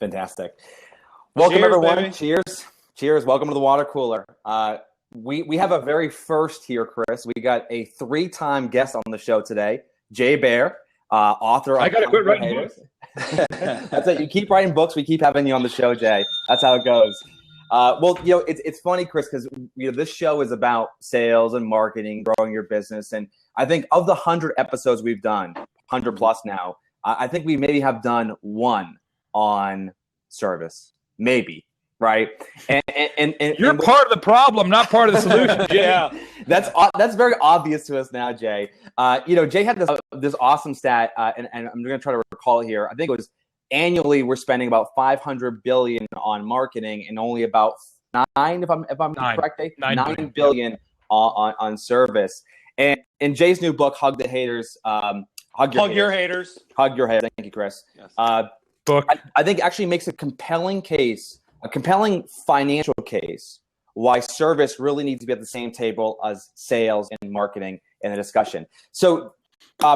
Fantastic. Welcome, Cheers, everyone. baby. Cheers. Cheers. Welcome to the water cooler. We have a very first here, Chris. We got a 3-time guest on the show today, Baer, author of I gotta quit writing books. That's it. You keep writing books. We keep having you on the show, Jay. That's how it goes. Well, it's funny, Chris, because this show is about sales and marketing, growing your business. And I think of the 100 episodes we've done, 100 plus now, I think we maybe have done one on service, maybe, right? And you're part of the problem, not part of the solution, Jay. Yeah, that's very obvious to us now, Jay. Jay had this awesome stat, and I'm going to try to recall it here. I think it was annually we're spending about $500 billion on marketing, and only about nine, if I'm correct, Dave? $9 billion on service. And in Jay's new book, Hug the Haters. Hug your haters. Hug your haters. Thank you, Chris. Yes. Book. I think actually makes a compelling case, a compelling financial case, why service really needs to be at the same table as sales and marketing in the discussion. So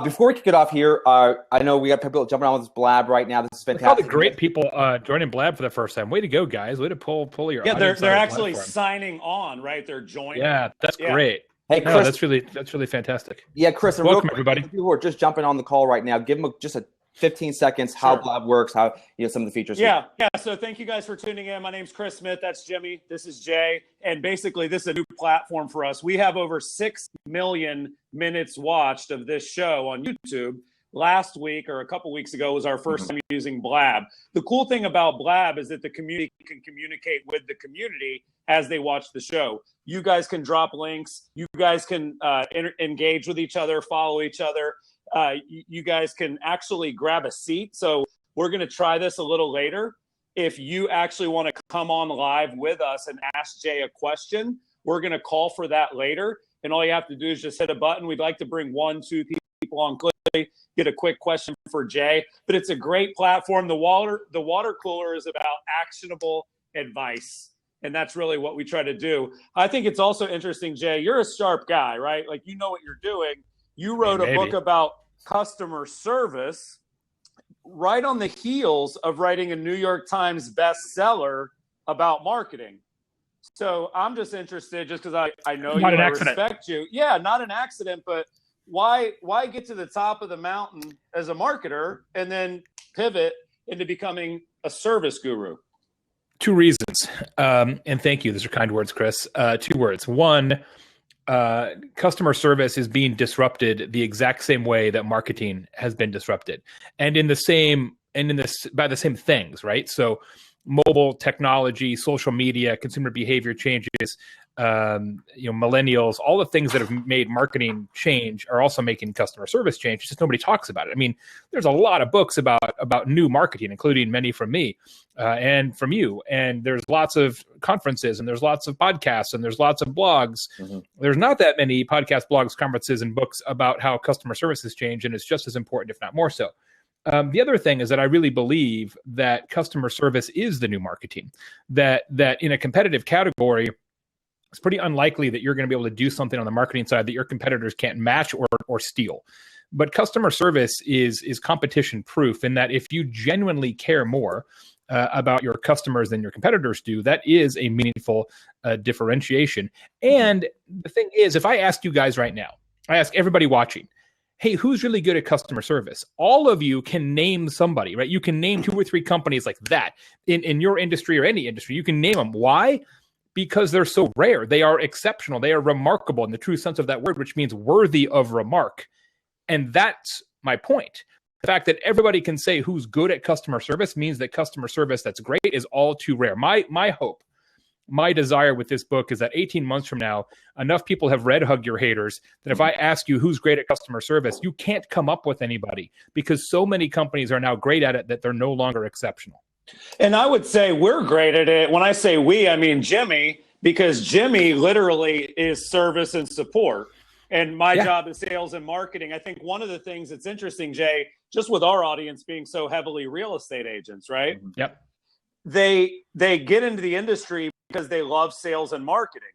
before we kick it off here, I know we got people jumping on with this Blab right now. This is fantastic. All the great people joining Blab for the first time. Way to go, guys. Way to pull your audience. They're actually signing on, right? They're joining. Yeah, that's great. Hey, Chris, that's really fantastic. Yeah, Chris, and welcome everybody. People who are just jumping on the call right now, give them just a 15 seconds how Blab works, how some of the features. Yeah. So thank you guys for tuning in. My name's Chris Smith. That's Jimmy. This is Jay. And basically, this is a new platform for us. We have over 6 million minutes watched of this show on YouTube. Last week or a couple weeks ago was our first time using Blab. The cool thing about Blab is that the community can communicate with the community as they watch the show. You guys can drop links. You guys can engage with each other, follow each other. You guys can actually grab a seat. So we're going to try this a little later. If you actually want to come on live with us and ask Jay a question, we're going to call for that later. And all you have to do is just hit a button. We'd like to bring 1-2 people on quickly, get a quick question for Jay. But it's a great platform. The water cooler is about actionable advice. And that's really what we try to do. I think it's also interesting, Jay, you're a sharp guy, right? Like, you know what you're doing. You wrote a book about customer service right on the heels of writing a New York Times bestseller about marketing. So I'm just interested, just because I know you, I respect you. Yeah, not an accident, but why get to the top of the mountain as a marketer and then pivot into becoming a service guru? 2 reasons. And thank you. Those are kind words, Chris. 2 words. One, customer service is being disrupted the exact same way that marketing has been disrupted, and by the same things, right? So mobile technology, social media, consumer behavior changes, millennials, all the things that have made marketing change are also making customer service change. It's just nobody talks about it. I mean, there's a lot of books about new marketing, including many from me and from you. And there's lots of conferences, and there's lots of podcasts, and there's lots of blogs. There's not that many podcasts, blogs, conferences, and books about how customer service has changed, and it's just as important, if not more so. The other thing is that I really believe that customer service is the new marketing, that in a competitive category, it's pretty unlikely that you're going to be able to do something on the marketing side that your competitors can't match or steal. But customer service is competition proof, in that if you genuinely care more about your customers than your competitors do, that is a meaningful differentiation. And the thing is, if I ask you guys right now, I ask everybody watching, hey, who's really good at customer service? All of you can name somebody, right? You can name 2 or 3 companies like that in your industry or any industry. You can name them. Why? Because they're so rare. They are exceptional. They are remarkable in the true sense of that word, which means worthy of remark. And that's my point. The fact that everybody can say who's good at customer service means that customer service that's great is all too rare. My hope, my desire with this book is that 18 months from now, enough people have read Hug Your Haters that if I ask you who's great at customer service, you can't come up with anybody, because so many companies are now great at it that they're no longer exceptional. And I would say we're great at it. When I say we, I mean Jimmy, because Jimmy literally is service and support. And my job is sales and marketing. I think one of the things that's interesting, Jay, just with our audience being so heavily real estate agents, right? Yep. They get into the industry because they love sales and marketing.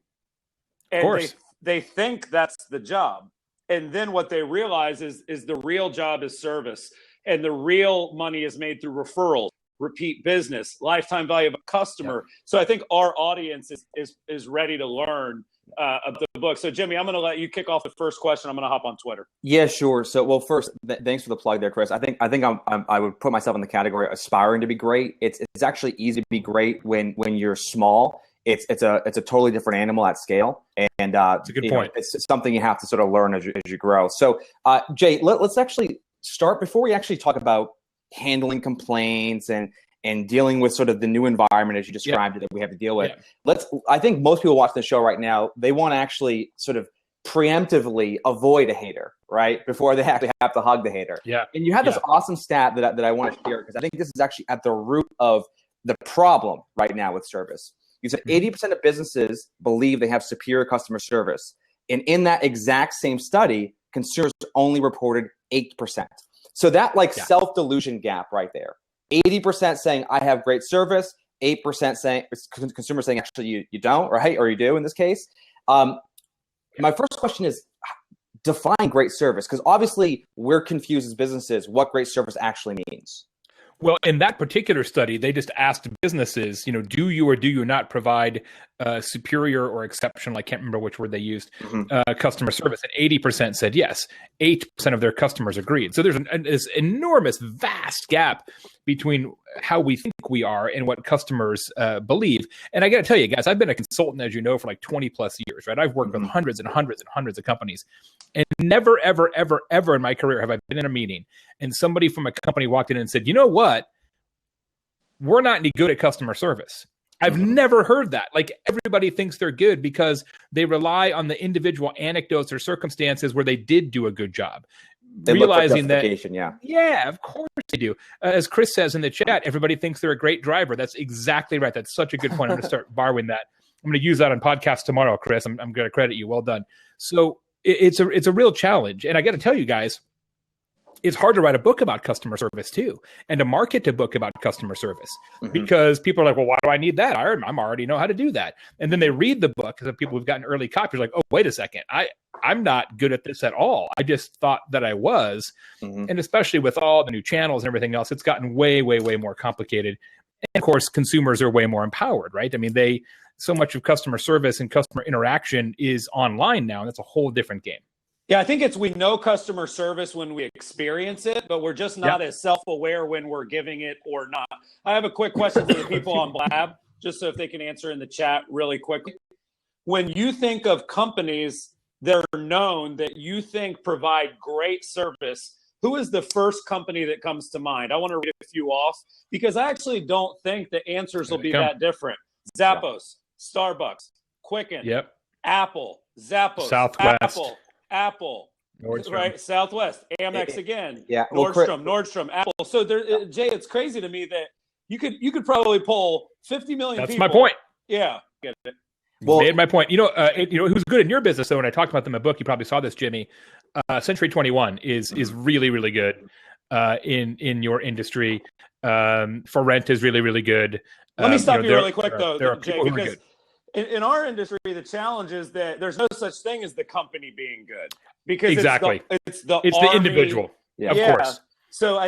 And of course. They think that's the job. And then what they realize is the real job is service. And the real money is made through referrals. repeat business, lifetime value of a customer. Yeah. So I think our audience is ready to learn of the book. So Jimmy, I'm going to let you kick off the first question. I'm going to hop on Twitter. Yeah, sure. So, well, first, thanks for the plug there, Chris. I think I would put myself in the category of aspiring to be great. It's actually easy to be great when you're small. It's a totally different animal at scale, and it's a good point. It's something you have to sort of learn as you grow. So, Jay, let's actually start before we actually talk about handling complaints and dealing with sort of the new environment as you described it that we have to deal with. Yeah. I think most people watching the show right now, they want to actually sort of preemptively avoid a hater, right? Before they actually have to hug the hater. Yeah. And you have this awesome stat that I want to share because I think this is actually at the root of the problem right now with service. You said 80% of businesses believe they have superior customer service. And in that exact same study, consumers only reported 8%. So that self-delusion gap right there. 80% saying I have great service, 8% saying consumers saying actually you don't, right? Or you do in this case. My first question is define great service, because obviously we're confused as businesses what great service actually means. Well, in that particular study, they just asked businesses, do you or do you not provide superior or exceptional, I can't remember which word they used, customer service. And 80% said yes. 8% of their customers agreed. So there's this enormous, vast gap between how we think we are and what customers believe. And I got to tell you, guys, I've been a consultant, as you know, for like 20 plus years, right? I've worked with hundreds and hundreds and hundreds of companies. And never, ever, ever, ever in my career have I been in a meeting and somebody from a company walked in and said, you know what? We're not any good at customer service. I've never heard that. Like, everybody thinks they're good because they rely on the individual anecdotes or circumstances where they did do a good job. They realizing that, yeah, of course they do. As Chris says in the chat, everybody thinks they're a great driver. That's exactly right. That's such a good point. I'm going to start borrowing that. I'm going to use that on podcast tomorrow, Chris. I'm going to credit you. Well done. So it's a real challenge. And I got to tell you guys, it's hard to write a book about customer service too, and to market a book about customer service because people are like, well, why do I need that? I already know how to do that. And then they read the book because people who've gotten early copies are like, oh, wait a second. I'm not good at this at all. I just thought that I was. And especially with all the new channels and everything else, it's gotten way, way, way more complicated. And of course, consumers are way more empowered, right? I mean, so much of customer service and customer interaction is online now, and that's a whole different game. Yeah, I think we know customer service when we experience it, but we're just not as self-aware when we're giving it or not. I have a quick question for the people on Blab, just so if they can answer in the chat really quickly. When you think of companies that are known that you think provide great service, who is the first company that comes to mind? I want to read a few off because I actually don't think the answers will be that different. Zappos, Starbucks, Quicken, Apple, Zappos, Southwest. Apple, Nordstrom. Right? Southwest, Amex again, Well, Nordstrom, Apple. So Jay, it's crazy to me that you could probably pull 50 million That's people. my point. Yeah, get it. Well, made my point. Who's good in your business, though, when I talked about them in my book, you probably saw this, Jimmy. Century 21 is really, really good in your industry. For Rent is really, really good. Let me stop you really quick, though, there are Jay, people who are because good. in our industry, the challenge is that there's no such thing as the company being good because it's the individual, of course. So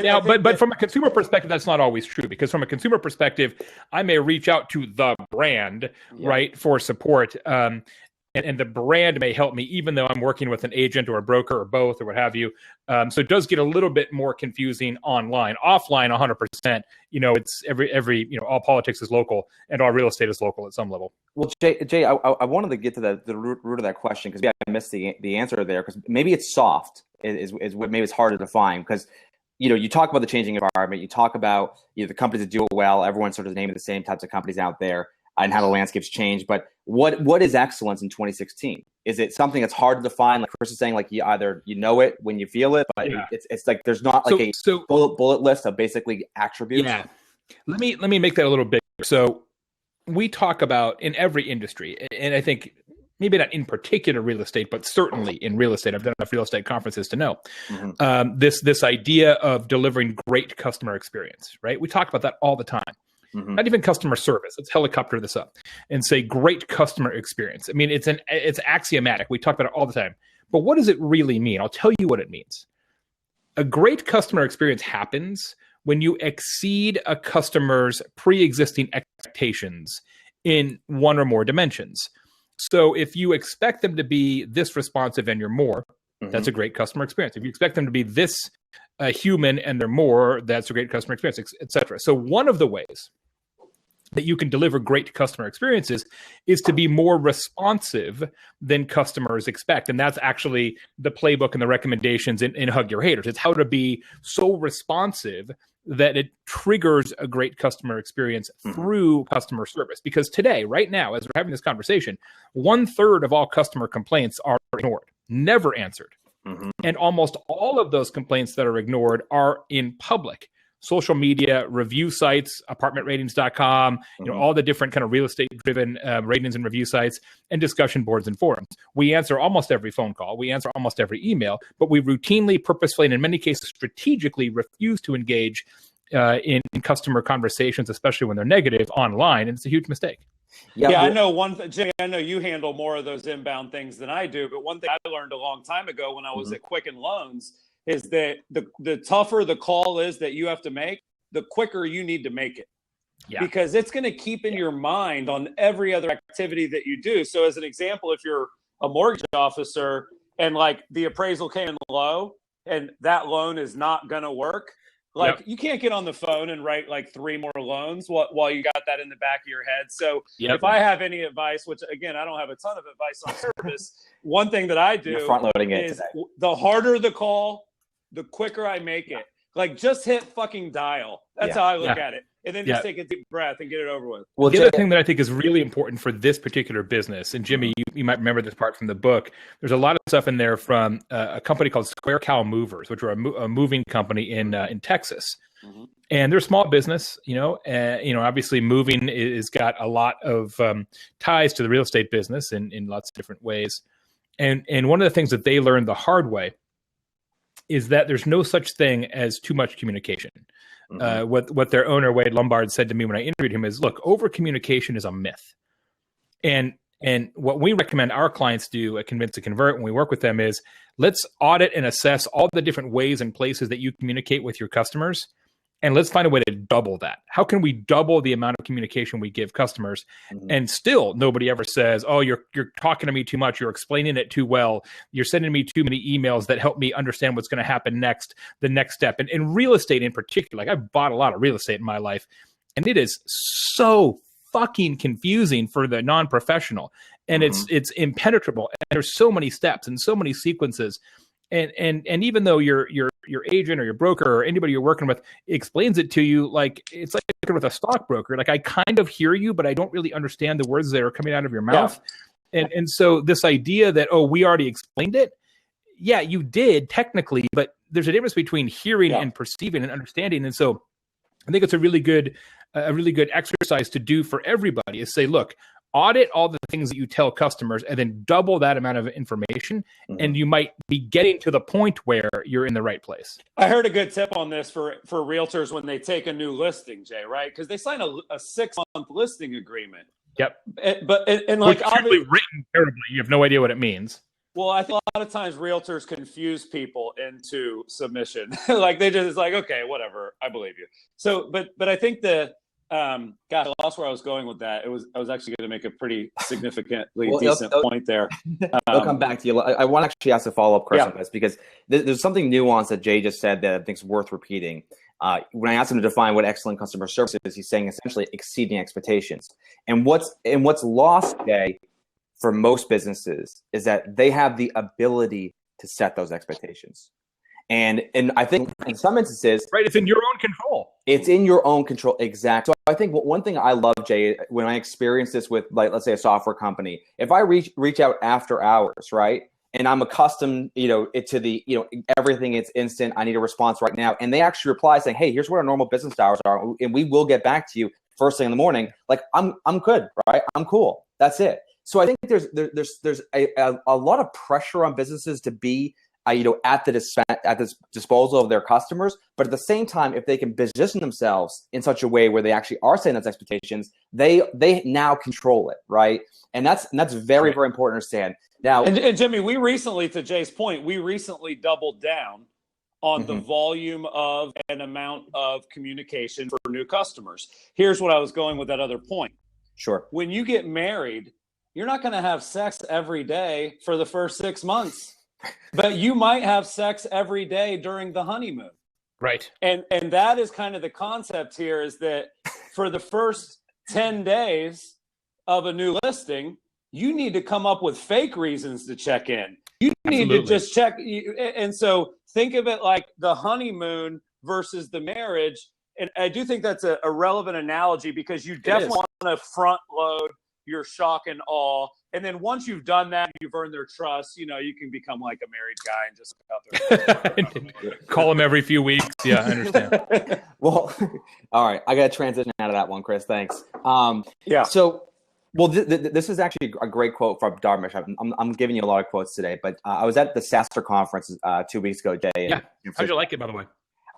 but from a consumer perspective, that's not always true, because from a consumer perspective, I may reach out to the brand, right, for support. And the brand may help me, even though I'm working with an agent or a broker or both or what have you. So it does get a little bit more confusing online. Offline, 100%. It's every all politics is local and all real estate is local at some level. Well, Jay, I wanted to get to the root of that question because I missed the answer there, because maybe it's soft is what maybe it's hard to define, because you talk about the changing environment, you talk about the companies that do it well, everyone's sort of naming the same types of companies out there and how the landscape's changed. But what is excellence in 2016? Is it something that's hard to define? Like Chris is saying, like you either know it when you feel it, but it's like there's not like a bullet list of basically attributes. Yeah. Let me make that a little bigger. So we talk about in every industry, and I think maybe not in particular real estate, but certainly in real estate, I've done enough real estate conferences to know this idea of delivering great customer experience, right? We talk about that all the time. Not even customer service. Let's helicopter this up and say great customer experience. I mean, it's axiomatic. We talk about it all the time. But what does it really mean? I'll tell you what it means. A great customer experience happens when you exceed a customer's pre-existing expectations in one or more dimensions. So if you expect them to be this responsive and you're more, that's a great customer experience. If you expect them to be this human and they're more, that's a great customer experience, et cetera. So one of the ways that you can deliver great customer experiences is to be more responsive than customers expect. And that's actually the playbook and the recommendations in Hug Your Haters. It's how to be so responsive that it triggers a great customer experience through customer service. Because today, right now, as we're having this conversation, 1/3 of all customer complaints are ignored, never answered. And almost all of those complaints that are ignored are in public. Social media, review sites, apartmentratings.com, all the different kind of real estate driven ratings and review sites, and discussion boards and forums. We answer almost every phone call. We answer almost every email, but we routinely, purposefully, and in many cases strategically refuse to engage in customer conversations, especially when they're negative online. And it's a huge mistake. Yeah, I know one thing, Jay, I know you handle more of those inbound things than I do, but one thing I learned a long time ago when I was at Quicken Loans is that the tougher the call is that you have to make, the quicker you need to make it. Yeah. Because it's going to keep in your mind on every other activity that you do. So as an example, if you're a mortgage officer and like the appraisal came in low and that loan is not going to work, like you can't get on the phone and write like 3 more loans while you got that in the back of your head. So if I have any advice, which again, I don't have a ton of advice on service, one thing that I do is the harder the call, the quicker I make it. Like just hit fucking dial. That's how I look at it. And then just take a deep breath and get it over with. Well, the other thing that I think is really important for this particular business, and Jimmy, you might remember this part from the book, there's a lot of stuff in there from a company called Square Cow Movers, which are a moving company in Texas. And they're a small business, obviously moving is got a lot of ties to the real estate business in lots of different ways. And one of the things that they learned the hard way is that there's no such thing as too much communication. What their owner, Wade Lombard, said to me when I interviewed him is, look, over communication is a myth. And what we recommend our clients do at Convince to Convert when we work with them is let's audit and assess all the different ways and places that you communicate with your customers. And let's find a way to double that. How can we double the amount of communication we give customers? And still nobody ever says, oh, you're talking to me too much. You're explaining it too well. You're sending me too many emails that help me understand what's going to happen next, the next step. And in real estate in particular, like I've bought a lot of real estate in my life, and it is so fucking confusing for the non-professional. And it's impenetrable. And there's so many steps and so many sequences. And even though your agent or your broker or anybody you're working with explains it to you, like it's like working with a stockbroker. Like I kind of hear you, but I don't really understand the words that are coming out of your mouth. And so this idea that, oh, we already explained it. Yeah, you did technically, but there's a difference between hearing and perceiving and understanding. And so I think it's a really good exercise to do for everybody is say, look, audit all the things that you tell customers and then double that amount of information. And you might be getting to the point where you're in the right place. I heard a good tip on this for realtors when they take a new listing, Jay, right? Because they sign a 6-month listing agreement. Yep. But like obviously written terribly. You have no idea what it means. Well, I think a lot of times realtors confuse people into submission. Like they just, it's like, okay, whatever, I believe you. So, but I think God, I lost where I was going with that. I was actually going to make a pretty significantly decent point there. I'll come back to you. I want to actually ask a follow-up question on this because there's something nuanced that Jay just said that I think is worth repeating. When I asked him to define what excellent customer service is, he's saying essentially exceeding expectations. And what's lost, Jay, for most businesses is that they have the ability to set those expectations. And I think in some instances, right, it's in your own control. It's in your own control. Exactly. So I think one thing I love, Jay, when I experience this with, like, let's say a software company, if I reach out after hours, right, and I'm accustomed, to the, everything it's instant, I need a response right now, and they actually reply saying, hey, here's what our normal business hours are, and we will get back to you first thing in the morning. Like, I'm good, right? I'm cool. That's it. So I think there's a lot of pressure on businesses to be at the disposal of their customers. But at the same time, if they can position themselves in such a way where they actually are setting those expectations, they now control it, right? And that's very, very important to understand. Now, and Jimmy, we recently, to Jay's point, we recently doubled down on the volume of and amount of communication for new customers. Here's what I was going with that other point. Sure. When you get married, you're not going to have sex every day for the first 6 months, but you might have sex every day during the honeymoon. Right. And that is kind of the concept here, is that for the first 10 days of a new listing, you need to come up with fake reasons to check in. You need to just check. And so think of it like the honeymoon versus the marriage. And I do think that's a relevant analogy, because you definitely want to front load your shock and awe. And then once you've done that, you've earned their trust, you can become like a married guy and just out there. Call them every few weeks. Yeah, I understand. Well, all right. I got to transition out of that one, Chris. Thanks. Yeah. So, this is actually a great quote from Dartmouth. I'm giving you a lot of quotes today, but I was at the SaaStr conference 2 weeks ago, Jay. Yeah. How'd you like it, by the way?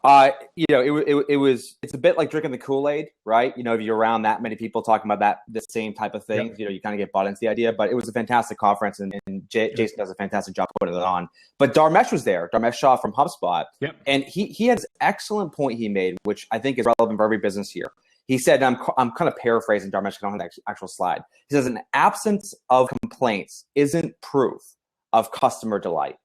It's a bit like drinking the Kool-Aid, right? If you're around that many people talking about the same type of things, you kind of get bought into the idea. But it was a fantastic conference, and Jason does a fantastic job putting it on. But Dharmesh was there, Dharmesh Shah from HubSpot, and he had this excellent point he made, which I think is relevant for every business here. He said, and I'm kind of paraphrasing Dharmesh, I don't have the actual slide. He says, an absence of complaints isn't proof of customer delight.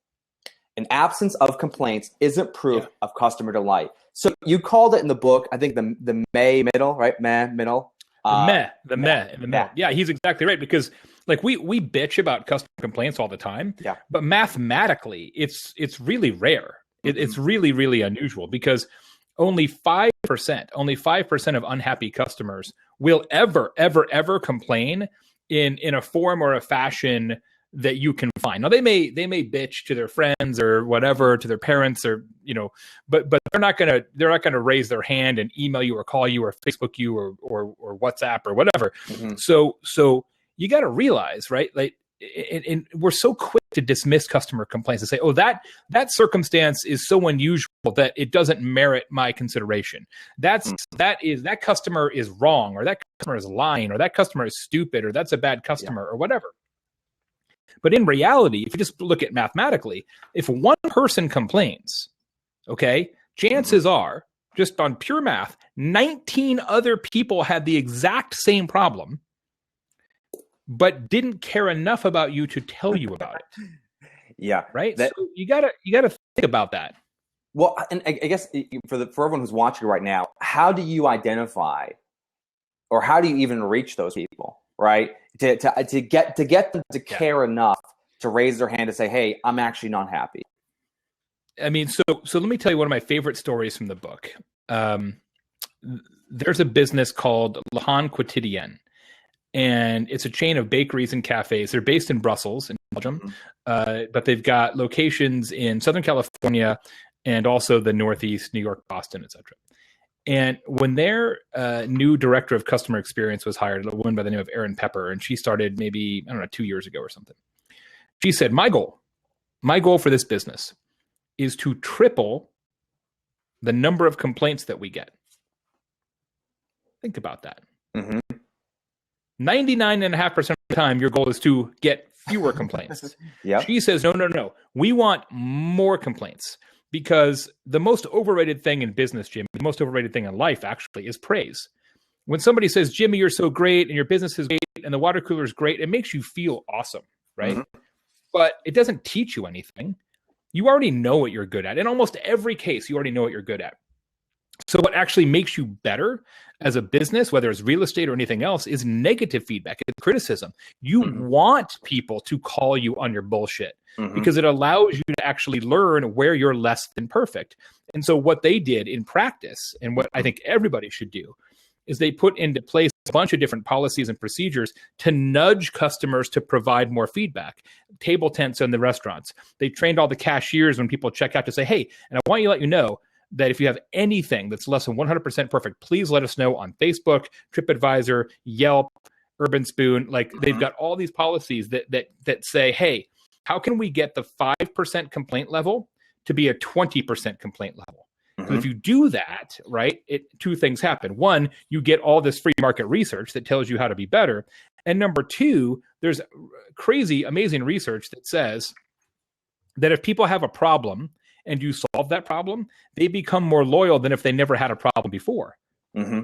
An absence of complaints isn't proof of customer delight. So you called it in the book, I think the May middle, right? Middle. The meh. Yeah, he's exactly right, because like we bitch about customer complaints all the time. Yeah. But mathematically, it's really rare. It's really, really unusual, because only 5% of unhappy customers will ever complain in a form or a fashion that you can find. Now they may bitch to their friends or whatever, to their parents, or but they're not gonna raise their hand and email you or call you or Facebook you or WhatsApp or whatever. So you got to realize, right? Like, and we're so quick to dismiss customer complaints and say, oh, that circumstance is so unusual that it doesn't merit my consideration. That customer is wrong, or that customer is lying, or that customer is stupid, or that's a bad customer, or whatever. But in reality, if you just look at mathematically, if one person complains, okay, chances are, just on pure math, 19 other people had the exact same problem, but didn't care enough about you to tell you about it. Yeah. Right. So you gotta think about that. Well, and I guess for everyone who's watching right now, how do you identify, or how do you even reach those people, right? To get them to care enough to raise their hand to say, hey, I'm actually not happy. I mean, so let me tell you one of my favorite stories from the book. There's a business called Lahan Quotidien, and it's a chain of bakeries and cafes. They're based in Brussels, in Belgium, but they've got locations in Southern California and also the Northeast, New York, Boston, etc. And when their new director of customer experience was hired, a woman by the name of Erin Pepper, and she started maybe, 2 years ago or something. She said, my goal for this business is to triple the number of complaints that we get. Think about that. 99.5% of the time, your goal is to get fewer complaints. She says, no. We want more complaints. Because the most overrated thing in business, Jimmy, the most overrated thing in life, actually, is praise. When somebody says, Jimmy, you're so great, and your business is great, and the water cooler is great, it makes you feel awesome, right? But it doesn't teach you anything. You already know what you're good at. In almost every case, you already know what you're good at. So what actually makes you better as a business, whether it's real estate or anything else, is negative feedback, it's criticism. You want people to call you on your bullshit because it allows you to actually learn where you're less than perfect. And so what they did in practice, and what I think everybody should do, is they put into place a bunch of different policies and procedures to nudge customers to provide more feedback. Table tents in the restaurants. They trained all the cashiers when people check out to say, hey, and I want you to let you know that if you have anything that's less than 100% perfect, please let us know on Facebook, TripAdvisor, Yelp, Urban Spoon. Like they've got all these policies that say, hey, how can we get the 5% complaint level to be a 20% complaint level? So if you do that, right, two things happen. One, you get all this free market research that tells you how to be better. And number two, there's crazy, amazing research that says that if people have a problem and you solve that problem, they become more loyal than if they never had a problem before. Mm-hmm.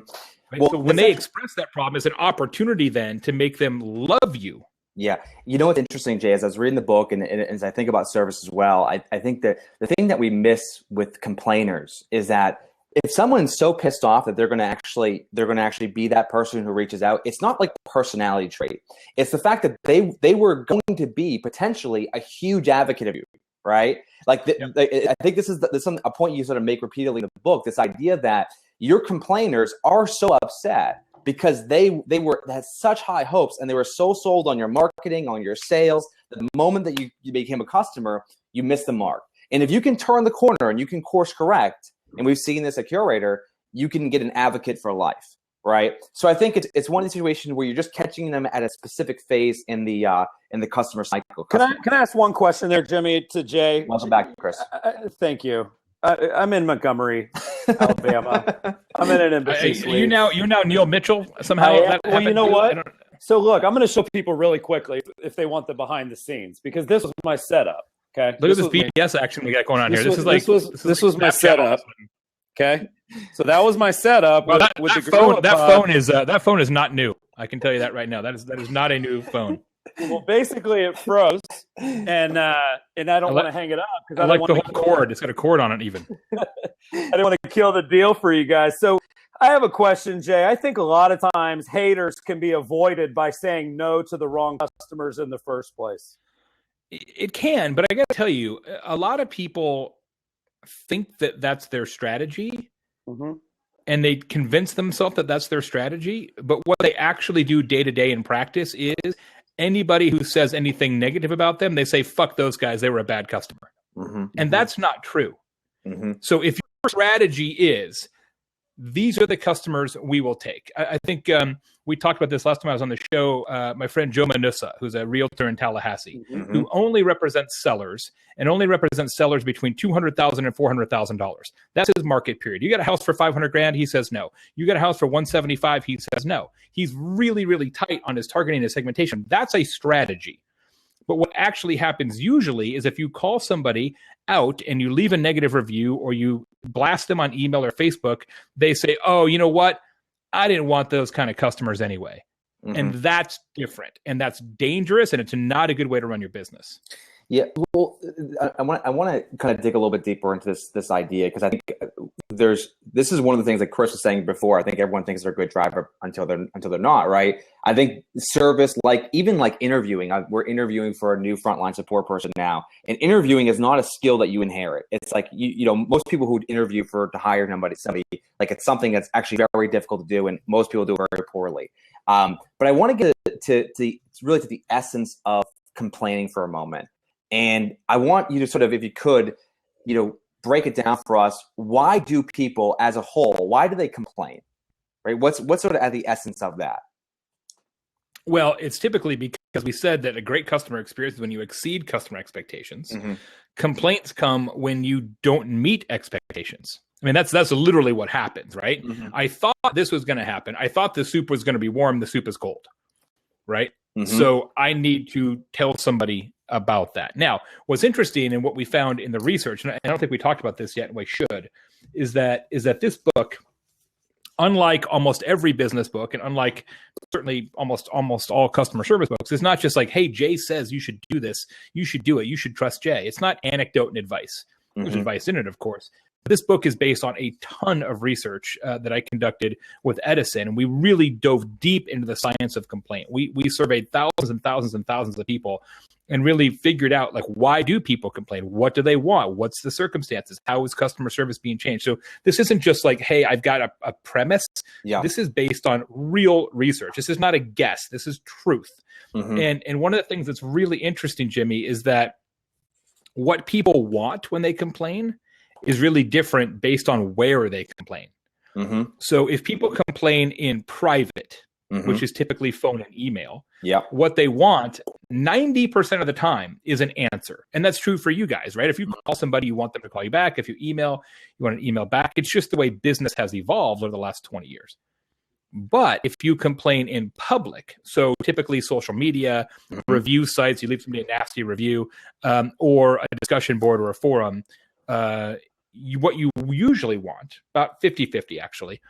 Right? Well, so when they express that problem, it's an opportunity then to make them love you. Yeah. You know what's interesting, Jay, as I was reading the book and as I think about service as well, I think that the thing that we miss with complainers is that if someone's so pissed off that they're going to actually be that person who reaches out, it's not like personality trait. It's the fact that they were going to be potentially a huge advocate of you, right? Like I think this is a point you sort of make repeatedly in the book. This idea that your complainers are so upset because they had such high hopes and they were so sold on your marketing, on your sales. The moment that you became a customer, you missed the mark. And if you can turn the corner and you can course correct, and we've seen this at Curator, you can get an advocate for life, right? So I think it's one of the situations where you're just catching them at a specific phase in the customer cycle. Can I ask one question there, Jimmy, to Jay? Welcome back, Chris. Thank you. I'm in Montgomery, Alabama. I'm in an embassy. You're now Neil Mitchell somehow. Well, you know what? So look, I'm going to show people really quickly if they want the behind the scenes, because this was my setup. Okay. Look at this BS action we got going on here. This was my setup. Okay. So that was my setup. Well, that phone is not new. I can tell you that right now. That is not a new phone. Well, basically it froze, and I don't want to hang it up because I like the whole cord. It's got a cord on it even. I didn't want to kill the deal for you guys. So I have a question, Jay. I think a lot of times haters can be avoided by saying no to the wrong customers in the first place. It can, but I got to tell you, a lot of people think that that's their strategy, and they convince themselves that that's their strategy. But what they actually do day to day in practice is anybody who says anything negative about them, they say, fuck those guys, they were a bad customer. And that's not true. So if your strategy is, these are the customers we will take. I think we talked about this last time I was on the show. My friend Joe Manusa, who's a realtor in Tallahassee, who only represents sellers and only represents sellers between $200,000 and $400,000. That's his market period. You got a house for $500,000, he says no. You got a house for $175,000, he says no. He's really, really tight on his targeting and segmentation. That's a strategy. But what actually happens usually is if you call somebody out and you leave a negative review or you blast them on email or Facebook, they say, oh, you know what? I didn't want those kind of customers anyway. And that's different. And that's dangerous. And it's not a good way to run your business. Yeah, well, I want to kind of dig a little bit deeper into this idea, because I think this is one of the things that Chris was saying before. I think everyone thinks they're a good driver until they're not, right? I think service, even interviewing, we're interviewing for a new frontline support person now, and interviewing is not a skill that you inherit. It's like most people who interview to hire somebody, like it's something that's actually very difficult to do, and most people do it very poorly. But I want to get to the essence of complaining for a moment. And I want you to sort of, if you could, break it down for us. Why do people as a whole, why do they complain? Right? What's sort of at the essence of that? Well, it's typically because we said that a great customer experience is when you exceed customer expectations. Complaints come when you don't meet expectations. I mean, that's literally what happens, right? I thought this was going to happen. I thought the soup was going to be warm. The soup is cold, right? So I need to tell somebody about that. Now, what's interesting and what we found in the research, and I don't think we talked about this yet, and we should, is that this book, unlike almost every business book, and unlike certainly almost all customer service books, it's not just like, hey, Jay says you should do this, you should do it, you should trust Jay. It's not anecdote and advice. There's advice in it, of course. This book is based on a ton of research that I conducted with Edison, and we really dove deep into the science of complaint. We surveyed thousands and thousands and thousands of people and really figured out, why do people complain? What do they want? What's the circumstances? How is customer service being changed? So this isn't just like, hey, I've got a premise. Yeah. This is based on real research. This is not a guess. This is truth. And one of the things that's really interesting, Jimmy, is that what people want when they complain is really different based on where they complain. So if people complain in private, which is typically phone and email, what they want 90% of the time is an answer. And that's true for you guys, right? If you call somebody, you want them to call you back. If you email, you want an email back. It's just the way business has evolved over the last 20 years. But if you complain in public, so typically social media, review sites, you leave somebody a nasty review, or a discussion board or a forum, what you usually want, about 50-50 actually,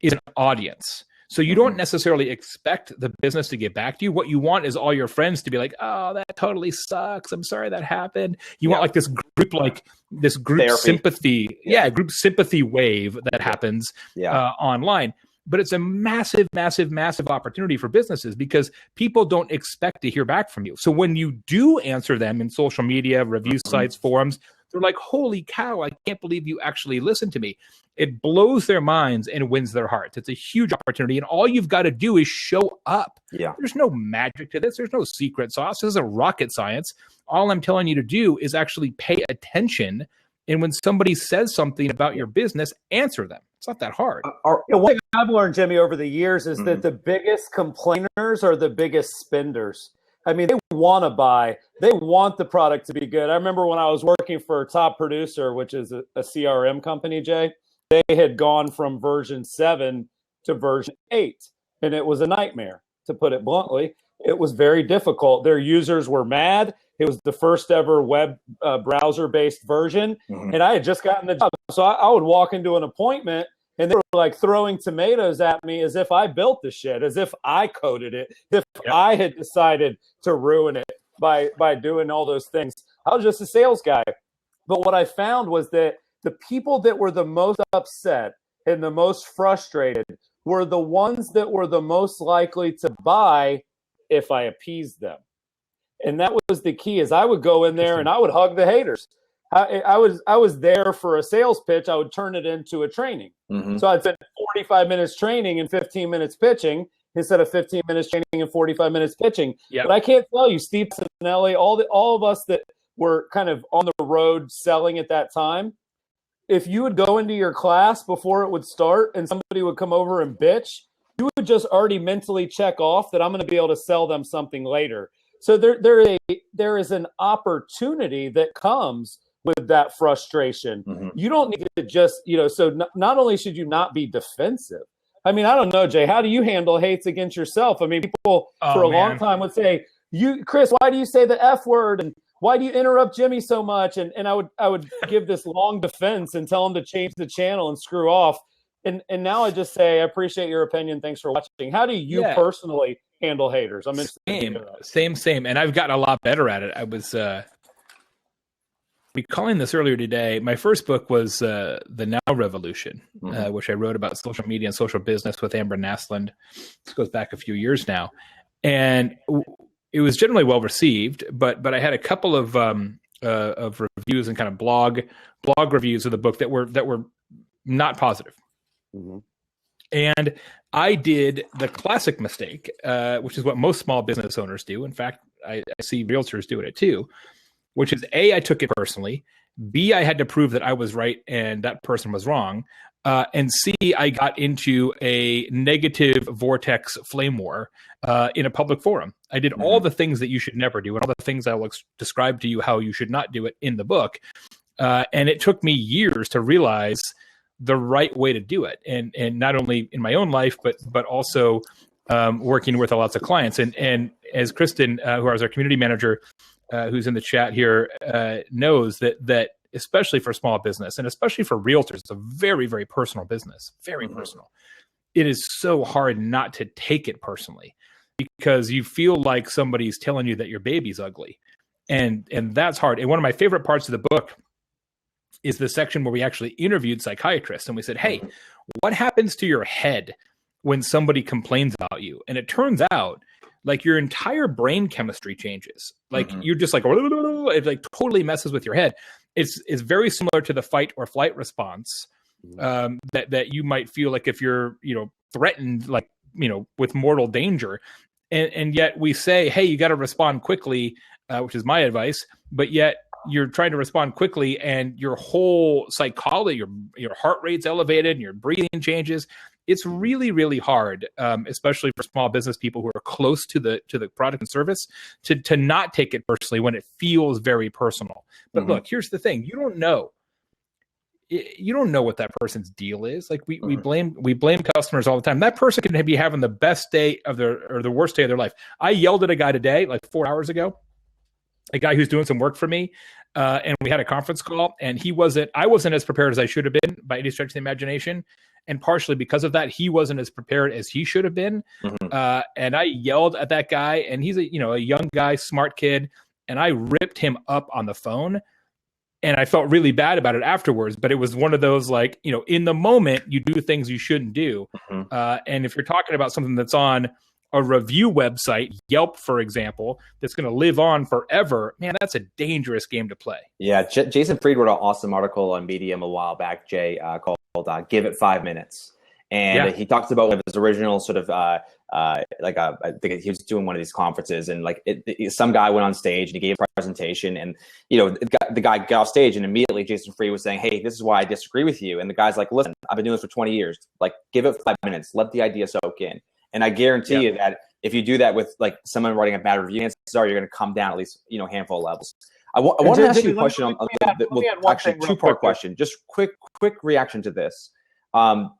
is an audience. So you don't necessarily expect the business to get back to you. What you want is all your friends to be like, "Oh, that totally sucks. I'm sorry that happened." You want like this group therapy. Sympathy. Yeah, group sympathy wave that happens online. But it's a massive, massive, massive opportunity for businesses because people don't expect to hear back from you. So when you do answer them in social media, review sites, forums, they're like, "Holy cow, I can't believe you actually listened to me." It blows their minds and wins their hearts. It's a huge opportunity. And all you've got to do is show up. Yeah. There's no magic to this. There's no secret sauce. This isn't rocket science. All I'm telling you to do is actually pay attention. And when somebody says something about your business, answer them. It's not that hard. One thing I've learned, Jimmy, over the years is that the biggest complainers are the biggest spenders. I mean, they want to buy. They want the product to be good. I remember when I was working for Top Producer, which is a CRM company, Jay, they had gone from version 7 to version 8, and it was a nightmare, to put it bluntly. It was very difficult. Their users were mad. It was the first ever web browser-based version, and I had just gotten the job. So I would walk into an appointment, and they were like throwing tomatoes at me as if I built the shit, as if I coded it, as if I had decided to ruin it by doing all those things. I was just a sales guy. But what I found was that the people that were the most upset and the most frustrated were the ones that were the most likely to buy if I appeased them. And that was the key, is I would go in there and I would hug the haters. I was there for a sales pitch. I would turn it into a training. So I'd spend 45 minutes training and 15 minutes pitching instead of 15 minutes training and 45 minutes pitching. But I can't tell you, Steve Sinelli, all of us that were kind of on the road selling at that time, if you would go into your class before it would start and somebody would come over and bitch, you would just already mentally check off that I'm going to be able to sell them something later. So there is an opportunity that comes with that frustration. You don't need to just, so not only should you not be defensive. I mean, I don't know, Jay, how do you handle hates against yourself? I mean, people for a long time would say, Chris, why do you say the F word? And why do you interrupt Jimmy so much? And I would give this long defense and tell him to change the channel and screw off. And now I just say, I appreciate your opinion. Thanks for watching. How do you personally handle haters? I'm Same. And I've gotten a lot better at it. I was recalling this earlier today. My first book was The Now Revolution, which I wrote about social media and social business with Amber Naslund. This goes back a few years now. And it was generally well received, but I had a couple of reviews and kind of blog reviews of the book that were not positive. And I did the classic mistake, which is what most small business owners do. In fact, I see realtors doing it too, which is A, I took it personally. B, I had to prove that I was right and that person was wrong. And C, I got into a negative vortex flame war in a public forum. I did all the things that you should never do and all the things I will describe to you how you should not do it in the book. And it took me years to realize the right way to do it. And not only in my own life, but also working with lots of clients. And as Kristen, who is our community manager, who's in the chat here, knows that especially for small business and especially for realtors, it's a very, very personal business, very personal. It is so hard not to take it personally because you feel like somebody's telling you that your baby's ugly. And that's hard. And one of my favorite parts of the book is the section where we actually interviewed psychiatrists and we said, hey, what happens to your head when somebody complains about you? And it turns out like your entire brain chemistry changes. Like you're just like, it like totally messes with your head. It's very similar to the fight or flight response that you might feel like if you're, threatened, like, with mortal danger. And yet we say, hey, you got to respond quickly, which is my advice. But yet you're trying to respond quickly and your whole psychology, your heart rate's elevated and your breathing changes. It's really, really hard, especially for small business people who are close to the product and service, to not take it personally when it feels very personal. But look, here's the thing: you don't know what that person's deal is. Like we blame customers all the time. That person can be having the best day of the worst day of their life. I yelled at a guy today, like 4 hours ago, a guy who's doing some work for me, and we had a conference call, and I wasn't as prepared as I should have been by any stretch of the imagination. And partially because of that, he wasn't as prepared as he should have been. And I yelled at that guy, and he's a young guy, smart kid. And I ripped him up on the phone, and I felt really bad about it afterwards. But it was one of those, like, in the moment you do things you shouldn't do. And if you're talking about something that's on a review website, Yelp, for example, that's going to live on forever, man, that's a dangerous game to play. Yeah, Jason Fried wrote an awesome article on Medium a while back, Jay, called "Give It 5 Minutes," and he talks about one of his original sort of I think he was doing one of these conferences, and some guy went on stage and he gave a presentation, and the guy got off stage, and immediately Jason Fried was saying, "Hey, this is why I disagree with you," and the guy's like, "Listen, I've been doing this for 20 years. Like, give it 5 minutes, let the idea soak in." And I guarantee you that if you do that with like someone writing a bad review, chances are you're going to come down at least a handful of levels. I want to ask you a question on actually two-part question. Just quick reaction to this. Are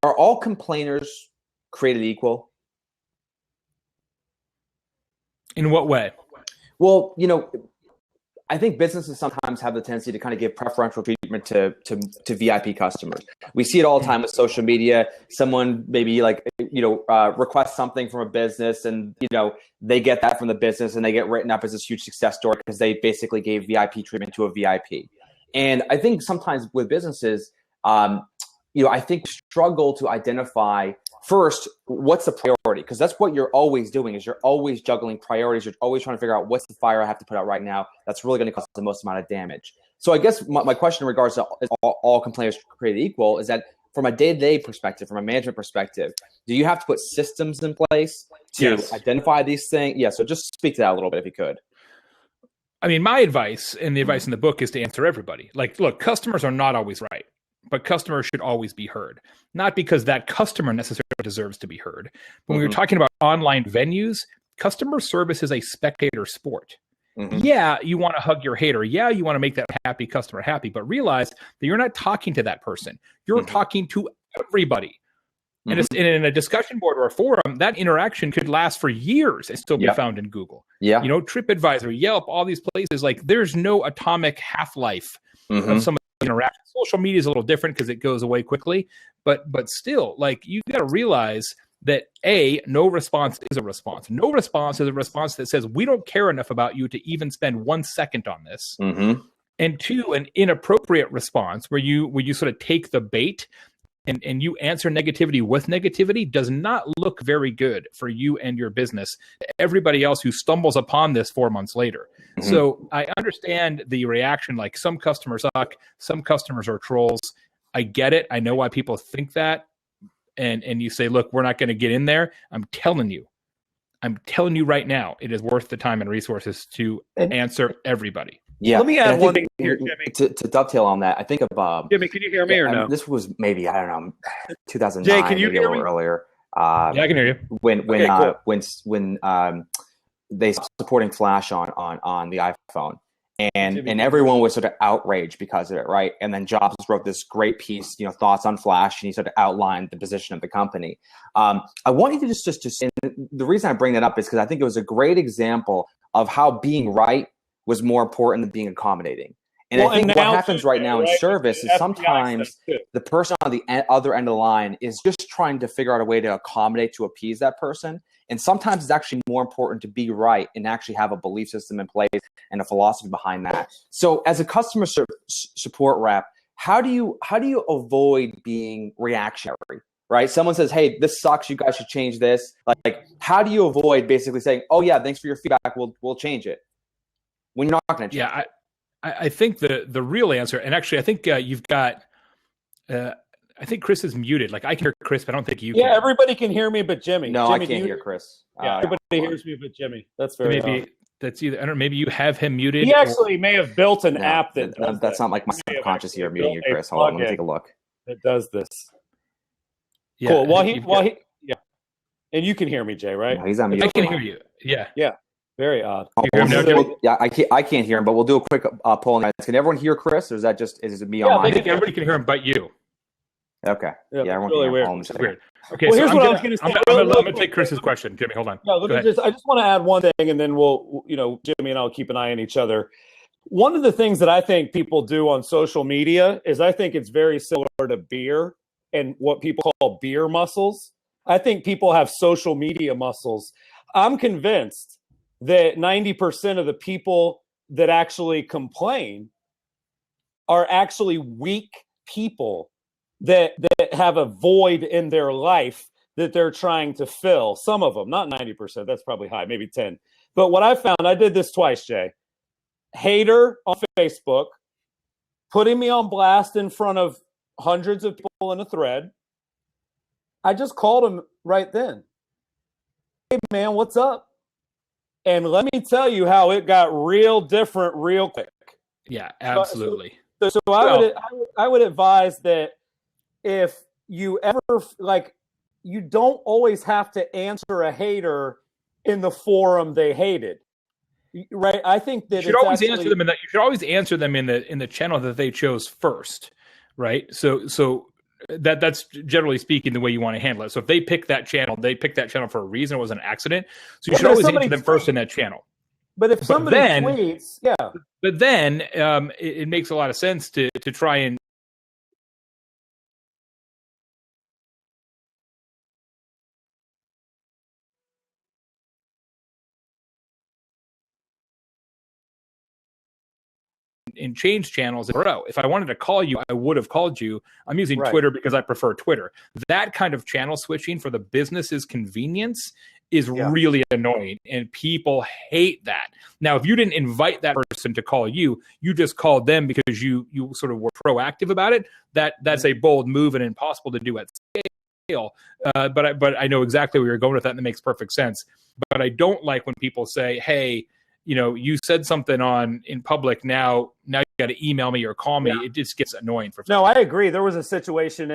all complainers created equal? In what way? Well, I think businesses sometimes have the tendency to kind of give preferential treatment to VIP customers. We see it all the time with social media. Someone maybe requests something from a business, and they get that from the business, and they get written up as this huge success story because they basically gave VIP treatment to a VIP. And I think sometimes with businesses, I think struggle to identify first what's the priority, because that's what you're always doing, is you're always juggling priorities. You're always trying to figure out what's the fire I have to put out right now that's really going to cause the most amount of damage. So I guess my question in regards to all complainers created equal is that from a day-to-day perspective, from a management perspective, do you have to put systems in place to identify these things? Yeah, so just speak to that a little bit if you could. I mean, my advice and the advice in the book is to answer everybody. Like, look, customers are not always right, but customers should always be heard. Not because that customer necessarily deserves to be heard. But when we're talking about online venues, customer service is a spectator sport. Yeah, you want to hug your hater. Yeah, you want to make that happy customer happy, but realize that you're not talking to that person. You're talking to everybody. And in a discussion board or a forum, that interaction could last for years and still be found in Google. Yeah. TripAdvisor, Yelp, all these places, like there's no atomic half-life of some interaction. Social media is a little different because it goes away quickly, but still, like, you got to realize that no response is a response. No response is a response that says we don't care enough about you to even spend 1 second on this. And two, an inappropriate response where you sort of take the bait and you answer negativity with negativity does not look very good for you and your business. Everybody else who stumbles upon this 4 months later. So I understand the reaction, like some customers suck, some customers are trolls. I get it. I know why people think that. And you say, look, we're not going to get in there. I'm telling you right now, it is worth the time and resources to answer everybody. Yeah. Let me add one thing here, Jimmy. To dovetail on that, I think of Jimmy, can you hear me or no? This was maybe, I don't know, 2009, Jay, can you hear me? Earlier. Yeah, I can hear you. When they stopped supporting Flash on the iPhone. And everyone was sort of outraged because of it, right? And then Jobs wrote this great piece, thoughts on Flash, and he sort of outlined the position of the company. I want you to just and the reason I bring that up is because I think it was a great example of how being right was more important than being accommodating. And I think what happens right now in service is sometimes the person on the other end of the line is just trying to figure out a way to accommodate, to appease that person. And sometimes it's actually more important to be right and actually have a belief system in place and a philosophy behind that. So as a customer support rep, how do you avoid being reactionary, right? Someone says, hey, this sucks, you guys should change this. Like how do you avoid basically saying, oh yeah, thanks for your feedback, we'll change it, when you're not going to change it? I think the real answer, and actually I think you've got, I think Chris is muted. Like I can hear Chris, but I don't think you can. Yeah, everybody can hear me but Jimmy. No, Jimmy, I can't hear Chris. Yeah, everybody hears me but Jimmy. That's very maybe that's either, I don't know, maybe you have him muted. He actually may have built an app that's not like my subconscious here muting you, Chris. Hold on, let me take a look. It does this. Yeah, cool. While he and you can hear me, Jay, right? No, he's on mute. I can hear you. Yeah. Yeah. Very odd. I can't hear him, but we'll do a quick poll. Can everyone hear Chris, or is it me on? I think everybody can hear him, but you. Okay. Yeah, everyone really can hear him. It's weird. Okay, well, so here's what I was going to say. I'm going to take Chris's question. Jimmy, hold on. No, I just want to add one thing, and then we'll, Jimmy and I'll keep an eye on each other. one of the things that I think people do on social media is I think it's very similar to beer and what people call beer muscles. I think people have social media muscles. I'm convinced that 90% of the people that actually complain are actually weak people that have a void in their life that they're trying to fill. Some of them, not 90%, that's probably high, maybe 10. But what I found, I did this twice, Jay. Hater on Facebook, putting me on blast in front of hundreds of people in a thread. I just called him right then. Hey, man, what's up? And let me tell you how it got real different real quick. Yeah, absolutely. So I would advise that if you ever, like, you don't always have to answer a hater in the forum they hated. Right, I think that you should always answer them you should always answer them in the channel that they chose first, right? So that's generally speaking the way you want to handle it. So if they pick that channel for a reason. It was an accident. So you should always answer them first in that channel. But if somebody tweets, yeah. But then it makes a lot of sense to try and change channels in a row. If I wanted to call you, I would have called you. I'm using Twitter because I prefer Twitter. That kind of channel switching for the business's convenience is really annoying, and people hate that. Now, if you didn't invite that person to call you, you just called them because you sort of were proactive about it. That's a bold move and impossible to do at scale. But I know exactly where you're going with that, and it makes perfect sense. But I don't like when people say, "Hey, you said something in public. Now you got to email me or call me." Yeah. It just gets annoying for. No, I agree. There was a situation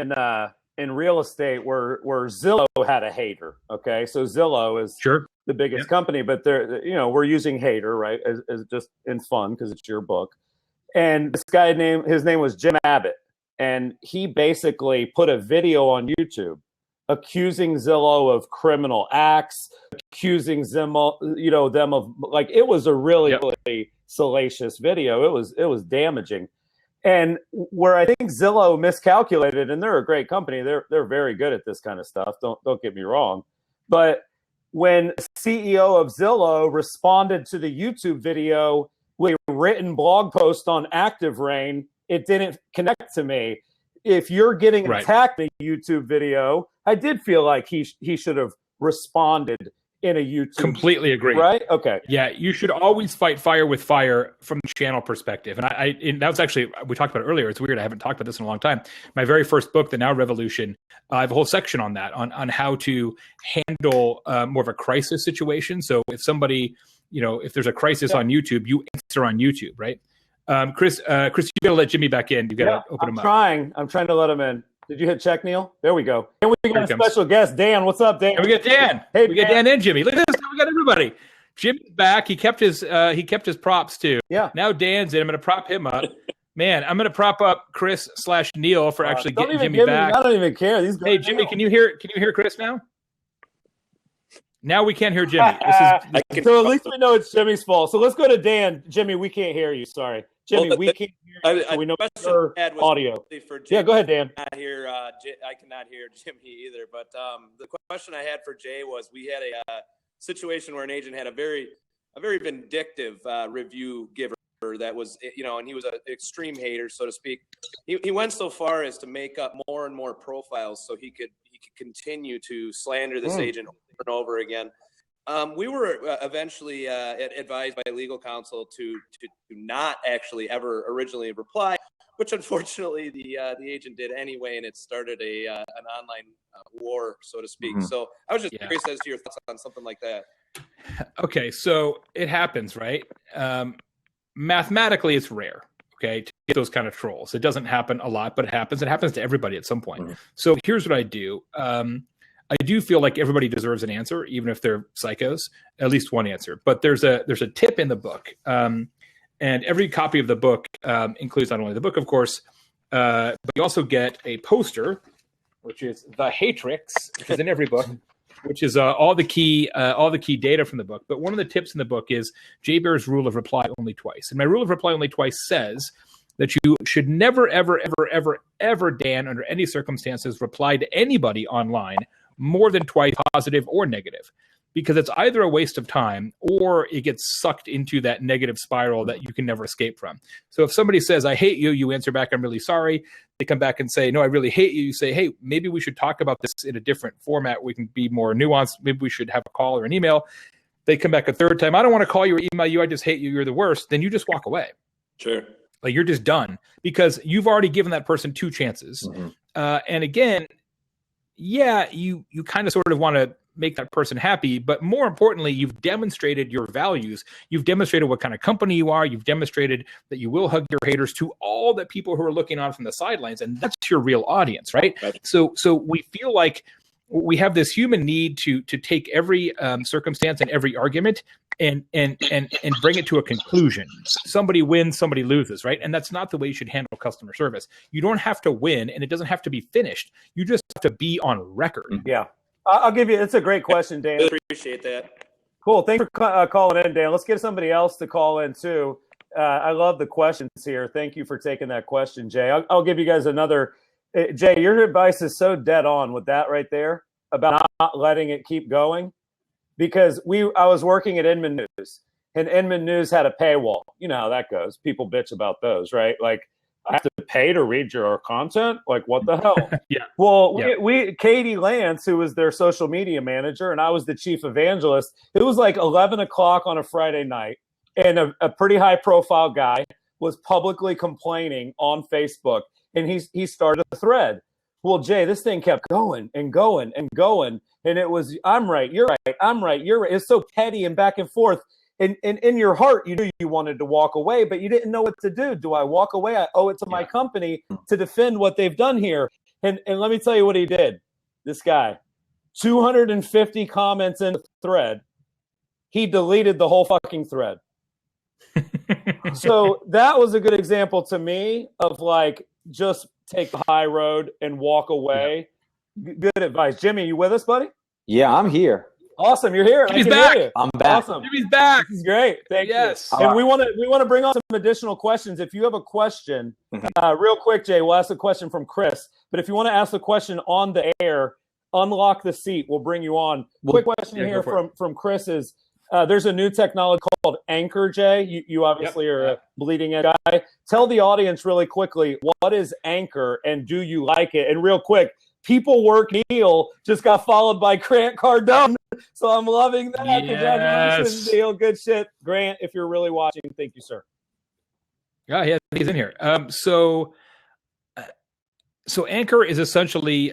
in real estate where Zillow had a hater. Okay, so Zillow is the biggest company, but we're using hater, right, as just in fun because it's your book. And this guy his name was Jim Abbott, and he basically put a video on YouTube accusing Zillow of criminal acts, accusing Zillow, them of, like, it was a really salacious video. It was damaging. And where I think Zillow miscalculated, and they're a great company, they're very good at this kind of stuff. Don't get me wrong. But when the CEO of Zillow responded to the YouTube video with a written blog post on Active Rain, it didn't connect to me. If you're getting attacked in a YouTube video, I did feel like he should have responded in a YouTube. Completely agree. Right? Okay. Yeah, you should always fight fire with fire from the channel perspective. And that was actually, we talked about it earlier. It's weird. I haven't talked about this in a long time. My very first book, The Now Revolution, I have a whole section on that, on how to handle more of a crisis situation. So if somebody, if there's a crisis on YouTube, you answer on YouTube, right? Chris, you got to let Jimmy back in. You got to open him up. I'm trying to let him in. Did you hit check, Neil? There we go. And we got a special guest, Dan. What's up, Dan? And we got Dan. Hey, we got Dan and Jimmy. Look at this. We got everybody. Jimmy's back. He kept his props too. Yeah. Now Dan's in. I'm going to prop him up. Man, I'm going to prop up Chris/Neil for actually getting Jimmy back. I don't even care. Hey, Jimmy, can you hear Chris now? Now we can't hear Jimmy. So at least we know it's Jimmy's fault. So let's go to Dan. Jimmy, we can't hear you. Sorry. Jimmy, we can't hear you. So we know your audio. Yeah, go ahead, Dan. I cannot hear Jimmy either. But the question I had for Jay was, we had a situation where an agent had a very vindictive review giver that was, and he was an extreme hater, so to speak. He went so far as to make up more and more profiles so he could continue to slander this agent over and over again. We were eventually advised by legal counsel to not actually ever originally reply, which unfortunately the agent did anyway, and it started an online war, so to speak. Mm-hmm. So I was just curious as to your thoughts on something like that. Okay, so it happens, right? Mathematically, it's rare. Okay, to get those kind of trolls. It doesn't happen a lot, but it happens. It happens to everybody at some point. Mm-hmm. So here's what I do. I do feel like everybody deserves an answer, even if they're psychos, at least one answer. But there's a tip in the book. And every copy of the book includes not only the book, of course, but you also get a poster, which is The Hatrix, which is in every book. which is all the key data from the book. But one of the tips in the book is Jay Baer's rule of reply only twice. And my rule of reply only twice says that you should never, ever, ever, ever, ever, Dan, under any circumstances, reply to anybody online more than twice, positive or negative, because it's either a waste of time or it gets sucked into that negative spiral that you can never escape from. So if somebody says, I hate you, you answer back, I'm really sorry. They come back and say, no, I really hate you. You say, hey, maybe we should talk about this in a different format. We can be more nuanced. Maybe we should have a call or an email. They come back a third time. I don't want to call you or email you. I just hate you. You're the worst. Then you just walk away. Sure. Like, you're just done because you've already given that person two chances. Mm-hmm. And again, yeah, you kind of sort of want to make that person happy, but more importantly, you've demonstrated your values. You've demonstrated what kind of company you are. You've demonstrated that you will hug your haters to all the people who are looking on from the sidelines, and that's your real audience, right? So we feel like we have this human need to take every circumstance and every argument and bring it to a conclusion. Somebody wins, somebody loses, right? And that's not the way you should handle customer service. You don't have to win, and it doesn't have to be finished. You just have to be on record. Yeah. I'll give you – it's a great question, Dan. Really appreciate that. Cool. Thanks for calling in, Dan. Let's get somebody else to call in too. I love the questions here. Thank you for taking that question, Jay. I'll give you guys another – Jay, your advice is so dead on with that right there about not letting it keep going, because I was working at Inman News, and Inman News had a paywall. You know how that goes. People bitch about those, right? Like, I have to pay to read your content? Like, what the hell? Yeah. Well, we Katie Lance, who was their social media manager, and I was the chief evangelist. It was like 11 o'clock on a Friday night, and a pretty high-profile guy was publicly complaining on Facebook, and he started a thread. Well, Jay, this thing kept going and going and going, and it was, I'm right, you're right, I'm right, you're right. It's so petty and back and forth. And in your heart, you knew you wanted to walk away, but you didn't know what to do. Do I walk away? I owe it to my company to defend what they've done here. And let me tell you what he did. This guy, 250 comments in the thread. He deleted the whole fucking thread. So that was a good example to me of, like, just take the high road and walk away. Yeah. Good advice. Jimmy, you with us, buddy? Yeah, I'm here. Awesome, you're here. Jimmy's back. Hear you. I'm back. Awesome. Jimmy's back. This is great. Thank you. And we want to bring on some additional questions. If you have a question, real quick, Jay, we'll ask a question from Chris. But if you want to ask the question on the air, unlock the seat. We'll bring you on. Quick question here from Chris is, there's a new technology called Anchor, Jay. You obviously are a bleeding edge guy. Tell the audience really quickly, what is Anchor and do you like it? And real quick, People Work Neil just got followed by Grant Cardone. So I'm loving that. Yes. Congratulations, Neil. Good shit. Grant, if you're really watching, thank you, sir. Yeah, he's in here. So Anchor is essentially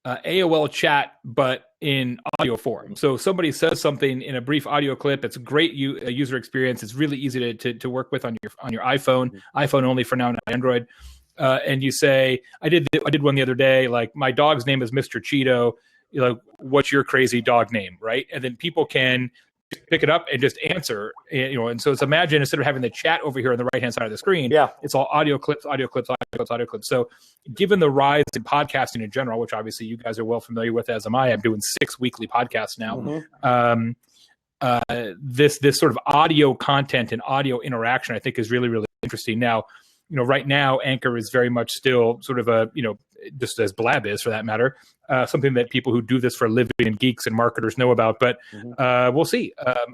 AOL chat, but in audio form. So somebody says something in a brief audio clip. It's a great user experience. It's really easy to work with on your iPhone. iPhone only for now, not Android. And you say, I did one the other day, like, my dog's name is Mr. Cheeto. You're like, what's your crazy dog name, right? And then people can pick it up and just answer, and so it's, imagine instead of having the chat over here on the right-hand side of the screen, it's all audio clips. So given the rise in podcasting in general, which obviously you guys are well familiar with, as am I, I'm doing 6 weekly podcasts now. This sort of audio content and audio interaction, I think, is really, really interesting. Now, right now, Anchor is very much still sort of a, just as Blab is for that matter, something that people who do this for a living and geeks and marketers know about. But we'll see. I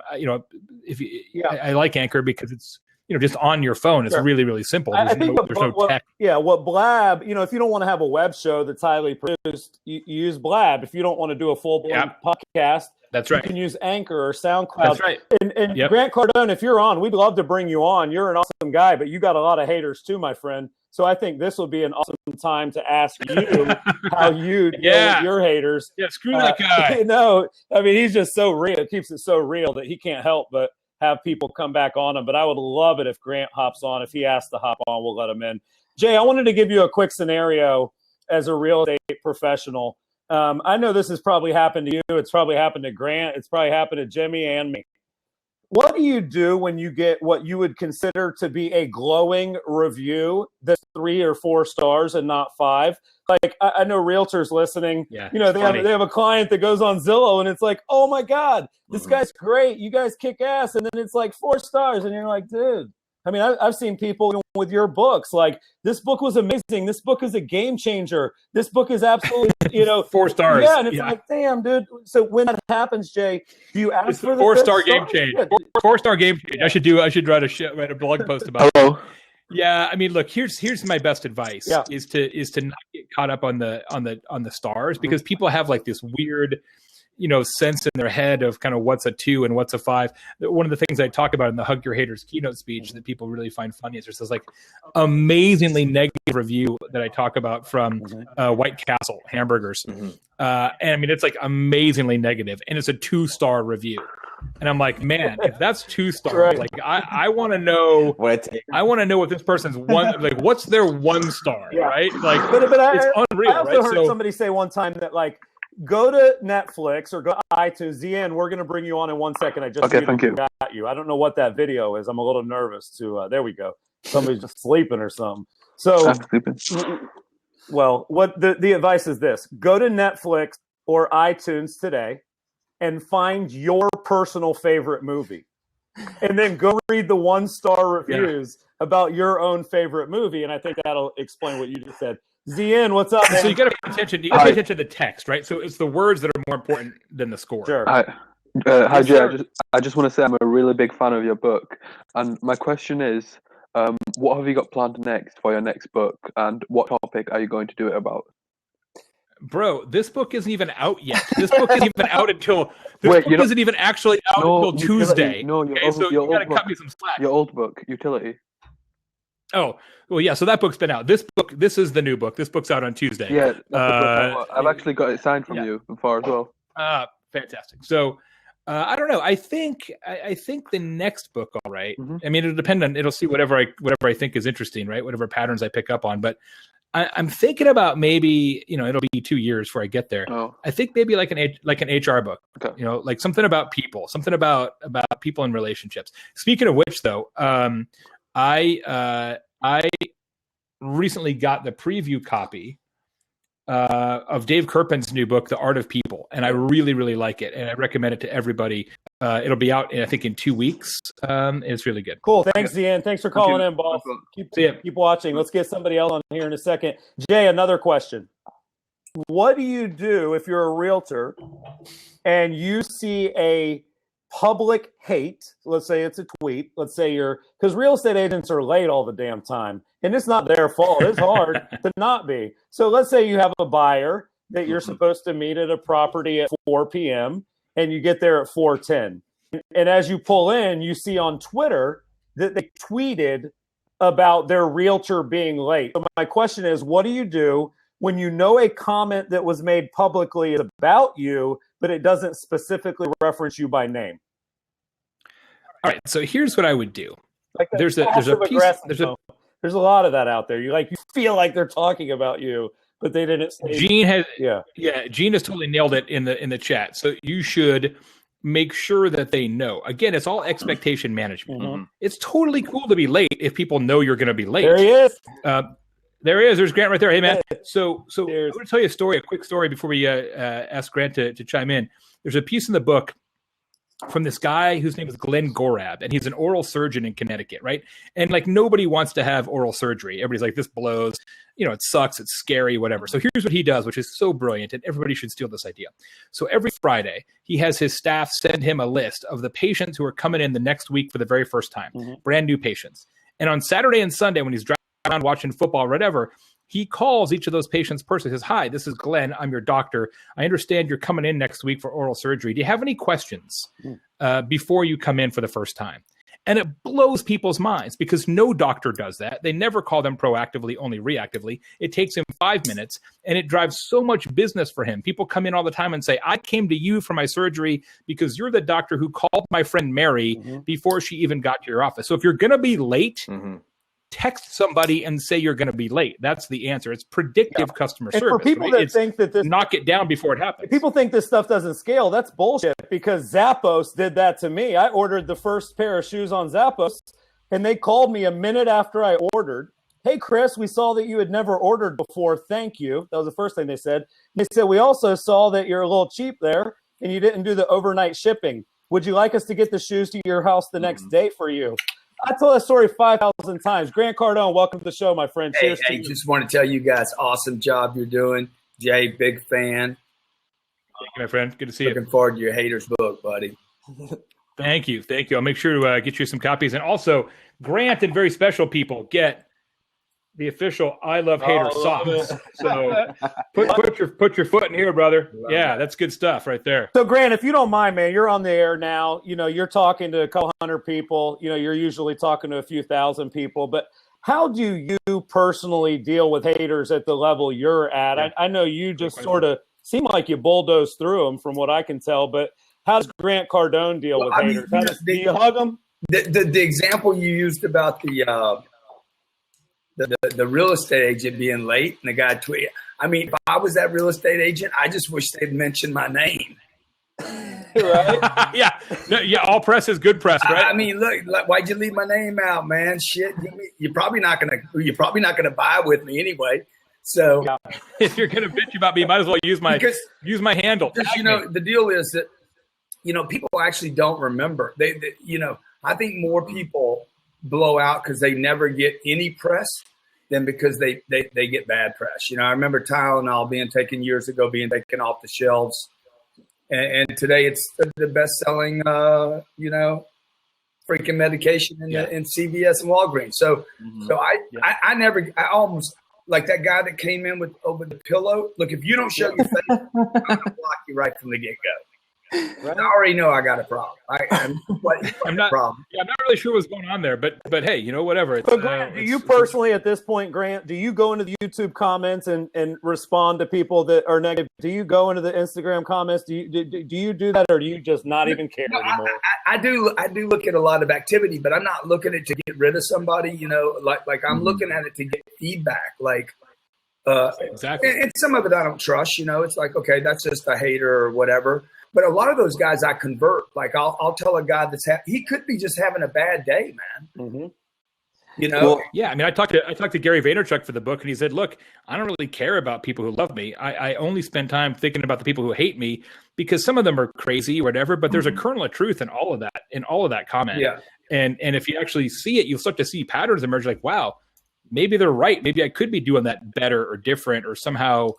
like Anchor because it's, just on your phone. It's really, really simple. There's no tech. What Blab, if you don't want to have a web show that's highly produced, you use Blab. If you don't want to do a full-blown podcast, that's right. You can use Anchor or SoundCloud. That's right. And Grant Cardone, if you're on, we'd love to bring you on. You're an awesome guy, but you got a lot of haters too, my friend. So I think this will be an awesome time to ask you how you deal with your haters. Yeah, screw that guy. No, I mean, he's just so real. It keeps it so real that he can't help but have people come back on him. But I would love it if Grant hops on. If he has to hop on, we'll let him in. Jay, I wanted to give you a quick scenario as a real estate professional. I know this has probably happened to you. It's probably happened to Grant. It's probably happened to Jimmy and me. what do you do when you get what you would consider to be a glowing review that's 3 or 4 stars and not 5? Like, I know realtors listening, Yeah, they have a client that goes on Zillow and it's like, oh my God, this guy's great. You guys kick ass. And then it's like 4 stars. And you're like, dude, I mean, I've seen people with your books, like, this book was amazing. This book is a game changer. This book is absolutely, 4 stars. Yeah. And it's like, damn, dude. So when that happens, Jay, do you ask for the 4-star game change? 4-star game change. I should write a blog post about it. Yeah, I mean, look, here's my best advice is to not get caught up on the stars, because people have like this weird, sense in their head of kind of what's a 2 and what's a 5. One of the things I talk about in the Hug Your Haters keynote speech that people really find funny is there's this like amazingly negative review that I talk about from White Castle hamburgers. And I mean, it's like amazingly negative, and it's a 2-star review. And I'm like, man, if that's 2 stars, like I want to know. I want to know what this person's one. Like, what's their 1 star, right? Like, but it's unreal. I also heard somebody say one time that, like, go to Netflix or go to iTunes. Zian, we're going to bring you on in 1 second. I just thank you. Got you. I don't know what that video is. I'm a little nervous to. There we go. Somebody's just sleeping or something. So, I'm sleeping. Well, what the advice is this: go to Netflix or iTunes today and find your personal favorite movie, and then go read the 1-star reviews about your own favorite movie. And I think that'll explain what you just said. Zian, what's up, man? So you got to pay attention. You got to pay attention to the text, right? So it's the words that are more important than the score. Sure. Hi, Jay. I just want to say I'm a really big fan of your book, and my question is, what have you got planned next for your next book, and what topic are you going to do it about? Bro, this book isn't even out yet. This book isn't even out until isn't even actually out until Tuesday. No, so you got to cut me some slack. Your old book, Utility. Oh, well, yeah. So that book's been out. This is the new book. This book's out on Tuesday. Yeah, I've actually got it signed from you before as well. Fantastic. So I don't know. I think the next book, all right. I mean, it'll see whatever I think is interesting, right? Whatever patterns I pick up on, but I'm thinking about maybe, it'll be 2 years before I get there. Oh. I think maybe like an HR book, like something about people, something about people and relationships. Speaking of which, though, I recently got the preview copy of Dave Kerpen's new book, The Art of People, and I really, really like it, and I recommend it to everybody. It'll be out, I think, in 2 weeks. It's really good. Cool. Thanks, Zian. Thanks for calling in, boss. Keep watching. Let's get somebody else on here in a second. Jay, another question. What do you do if you're a realtor and you see a public hate? Let's say it's a tweet. Let's say because real estate agents are late all the damn time, and it's not their fault. It's hard to not be. So let's say you have a buyer that you're supposed to meet at a property at 4 p.m. and you get there at 4:10. And as you pull in, you see on Twitter that they tweeted about their realtor being late. So my question is, what do you do when you know a comment that was made publicly is about you, but it doesn't specifically reference you by name? All right. So here's what I would do. Like there's a piece. There's a lot of that out there. You feel like they're talking about you, but they didn't say. Gene has totally nailed it in the chat. So you should make sure that they know. Again, it's all expectation management. Mm-hmm. It's totally cool to be late if people know you're going to be late. There he is. There he is. There's Grant right there. Hey, man. So I'm going to tell you a quick story before we ask Grant to chime in. There's a piece in the book from this guy whose name is Glenn Gorab, and he's an oral surgeon in Connecticut, right? And like nobody wants to have oral surgery. Everybody's like, this blows, it sucks, it's scary, whatever. So here's what he does, which is so brilliant, and everybody should steal this idea. So every Friday, he has his staff send him a list of the patients who are coming in the next week for the very first time, brand new patients. And on Saturday and Sunday, when he's driving around watching football or whatever, he calls each of those patients personally. Says, "Hi, this is Glenn. I'm your doctor. I understand you're coming in next week for oral surgery. Do you have any questions before you come in for the first time?" And it blows people's minds because no doctor does that. They never call them proactively, only reactively. It takes him 5 minutes, and it drives so much business for him. People come in all the time and say, "I came to you for my surgery because you're the doctor who called my friend Mary before she even got to your office." So if you're going to be late, text somebody and say you're going to be late. That's the answer. It's predictive customer And service. for people right? that think that this knock it down before it happens. People think this stuff doesn't scale. That's bullshit, because Zappos did that to me. I ordered the first pair of shoes on Zappos, and they called me a minute after I ordered. Hey, Chris, we saw that you had never ordered before. Thank you. That was the first thing they said. They said, we also saw that you're a little cheap there, and you didn't do the overnight shipping. Would you like us to get the shoes to your house the next day for you? I told that story 5,000 times. Grant Cardone, welcome to the show, my friend. Cheers to you. Just want to tell you guys, awesome job you're doing. Jay, big fan. Thank you, my friend. Good to see you. Looking forward to your haters book, buddy. Thank you. I'll make sure to get you some copies. And also, Grant and very special people get the official I Love Haters socks. So put your foot in here, brother. Yeah, that's good stuff right there. So, Grant, if you don't mind, man, you're on the air now. You're talking to a couple hundred people. You're usually talking to a few thousand people. But how do you personally deal with haters at the level you're at? Yeah. I know you just sort of seem like you bulldoze through them from what I can tell. But how does Grant Cardone deal with haters? Do you hug them? The example you used about the real estate agent being late and the guy tweeted. I mean, if I was that real estate agent, I just wish they'd mention my name. Right? Yeah. All press is good press, right? I mean, look, why'd you leave my name out, man? Shit, you're probably not gonna buy with me anyway. So if you're gonna bitch about me, you might as well use my handle. Because the deal is that people actually don't remember. They I think more people blow out because they never get any press than because they get bad press. I remember Tylenol being taken years ago, being taken off the shelves, and today it's the best-selling freaking medication in CVS and Walgreens. So I almost like that guy that came in over the pillow. Look, if you don't show your face, I'm gonna block you right from the get-go. Right. I already know I got a problem. I'm not really sure what's going on there, but hey, whatever. But Grant, do you personally at this point, Grant, do you go into the YouTube comments and respond to people that are negative? Do you go into the Instagram comments? Do you do that, or do you just not even care anymore? I do look at a lot of activity, but I'm not looking at it to get rid of somebody. Like I'm looking at it to get feedback. Like exactly. And some of it I don't trust. It's like, okay, that's just a hater or whatever. But a lot of those guys I convert. Like I'll tell a guy he could be just having a bad day, man. Mm-hmm. Well, yeah. I mean, I talked to Gary Vaynerchuk for the book, and he said, "Look, I don't really care about people who love me. I only spend time thinking about the people who hate me because some of them are crazy or whatever. But there's a kernel of truth in all of that comment. Yeah. And if you actually see it, you'll start to see patterns emerge. Like, wow, maybe they're right. Maybe I could be doing that better or different, or somehow,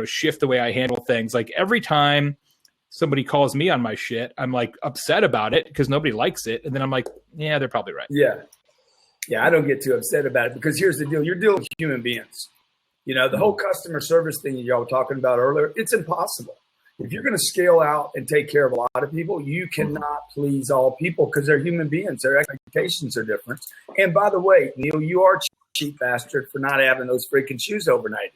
shift the way I handle things. Like every time somebody calls me on my shit, I'm like upset about it because nobody likes it. And then I'm like, yeah, they're probably right. Yeah. I don't get too upset about it because here's the deal. You're dealing with human beings. The whole customer service thing y'all were talking about earlier, it's impossible. If you're going to scale out and take care of a lot of people, you cannot please all people because they're human beings. Their expectations are different. And by the way, Neil, you are a cheap bastard for not having those freaking shoes overnight.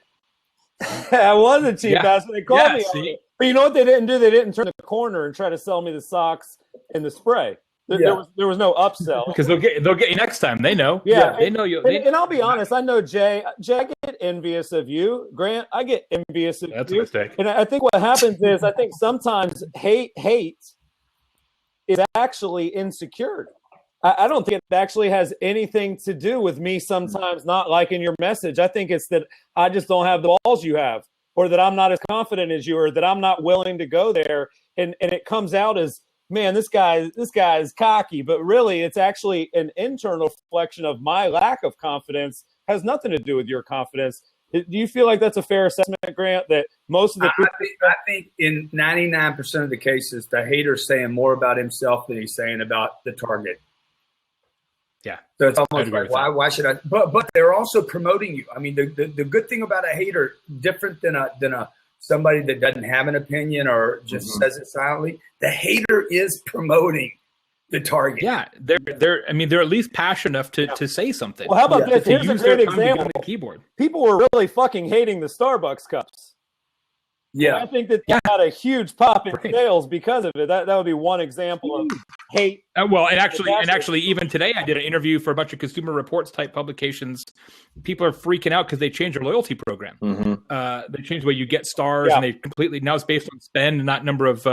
I was a cheap bastard. They called me on it. But you know what they didn't do? They didn't turn the corner and try to sell me the socks and the spray. There was no upsell. Because they'll get you next time. They know. Yeah. They know you. And I'll be honest. I know Jay. I get envious of you. Grant, I get envious of you. That's a mistake. And I think what happens is I think sometimes hate is actually insecure. I don't think it actually has anything to do with me sometimes not liking your message. I think it's that I just don't have the balls you have, or that I'm not as confident as you, or that I'm not willing to go there. And it comes out as, man, this guy is cocky, but really it's actually an internal reflection of my lack of confidence. Has nothing to do with your confidence. Do you feel like that's a fair assessment, Grant, that most of the people... I think in 99% of the cases, the hater's saying more about himself than he's saying about the target. Yeah. So it's almost like, why should I? But they're also promoting you. I mean, the good thing about a hater, different than a somebody that doesn't have an opinion or just says it silently, the hater is promoting the target. Yeah, they're at least passionate enough to say something. Well, how about this? Here's a great example. The keyboard. People were really fucking hating the Starbucks cups. Yeah, and I think that had a huge pop in sales because of it. That would be one example of hate. And actually, even today, I did an interview for a bunch of Consumer Reports type publications. People are freaking out because they changed their loyalty program. They changed the way you get stars, and they completely now it's based on spend and not number of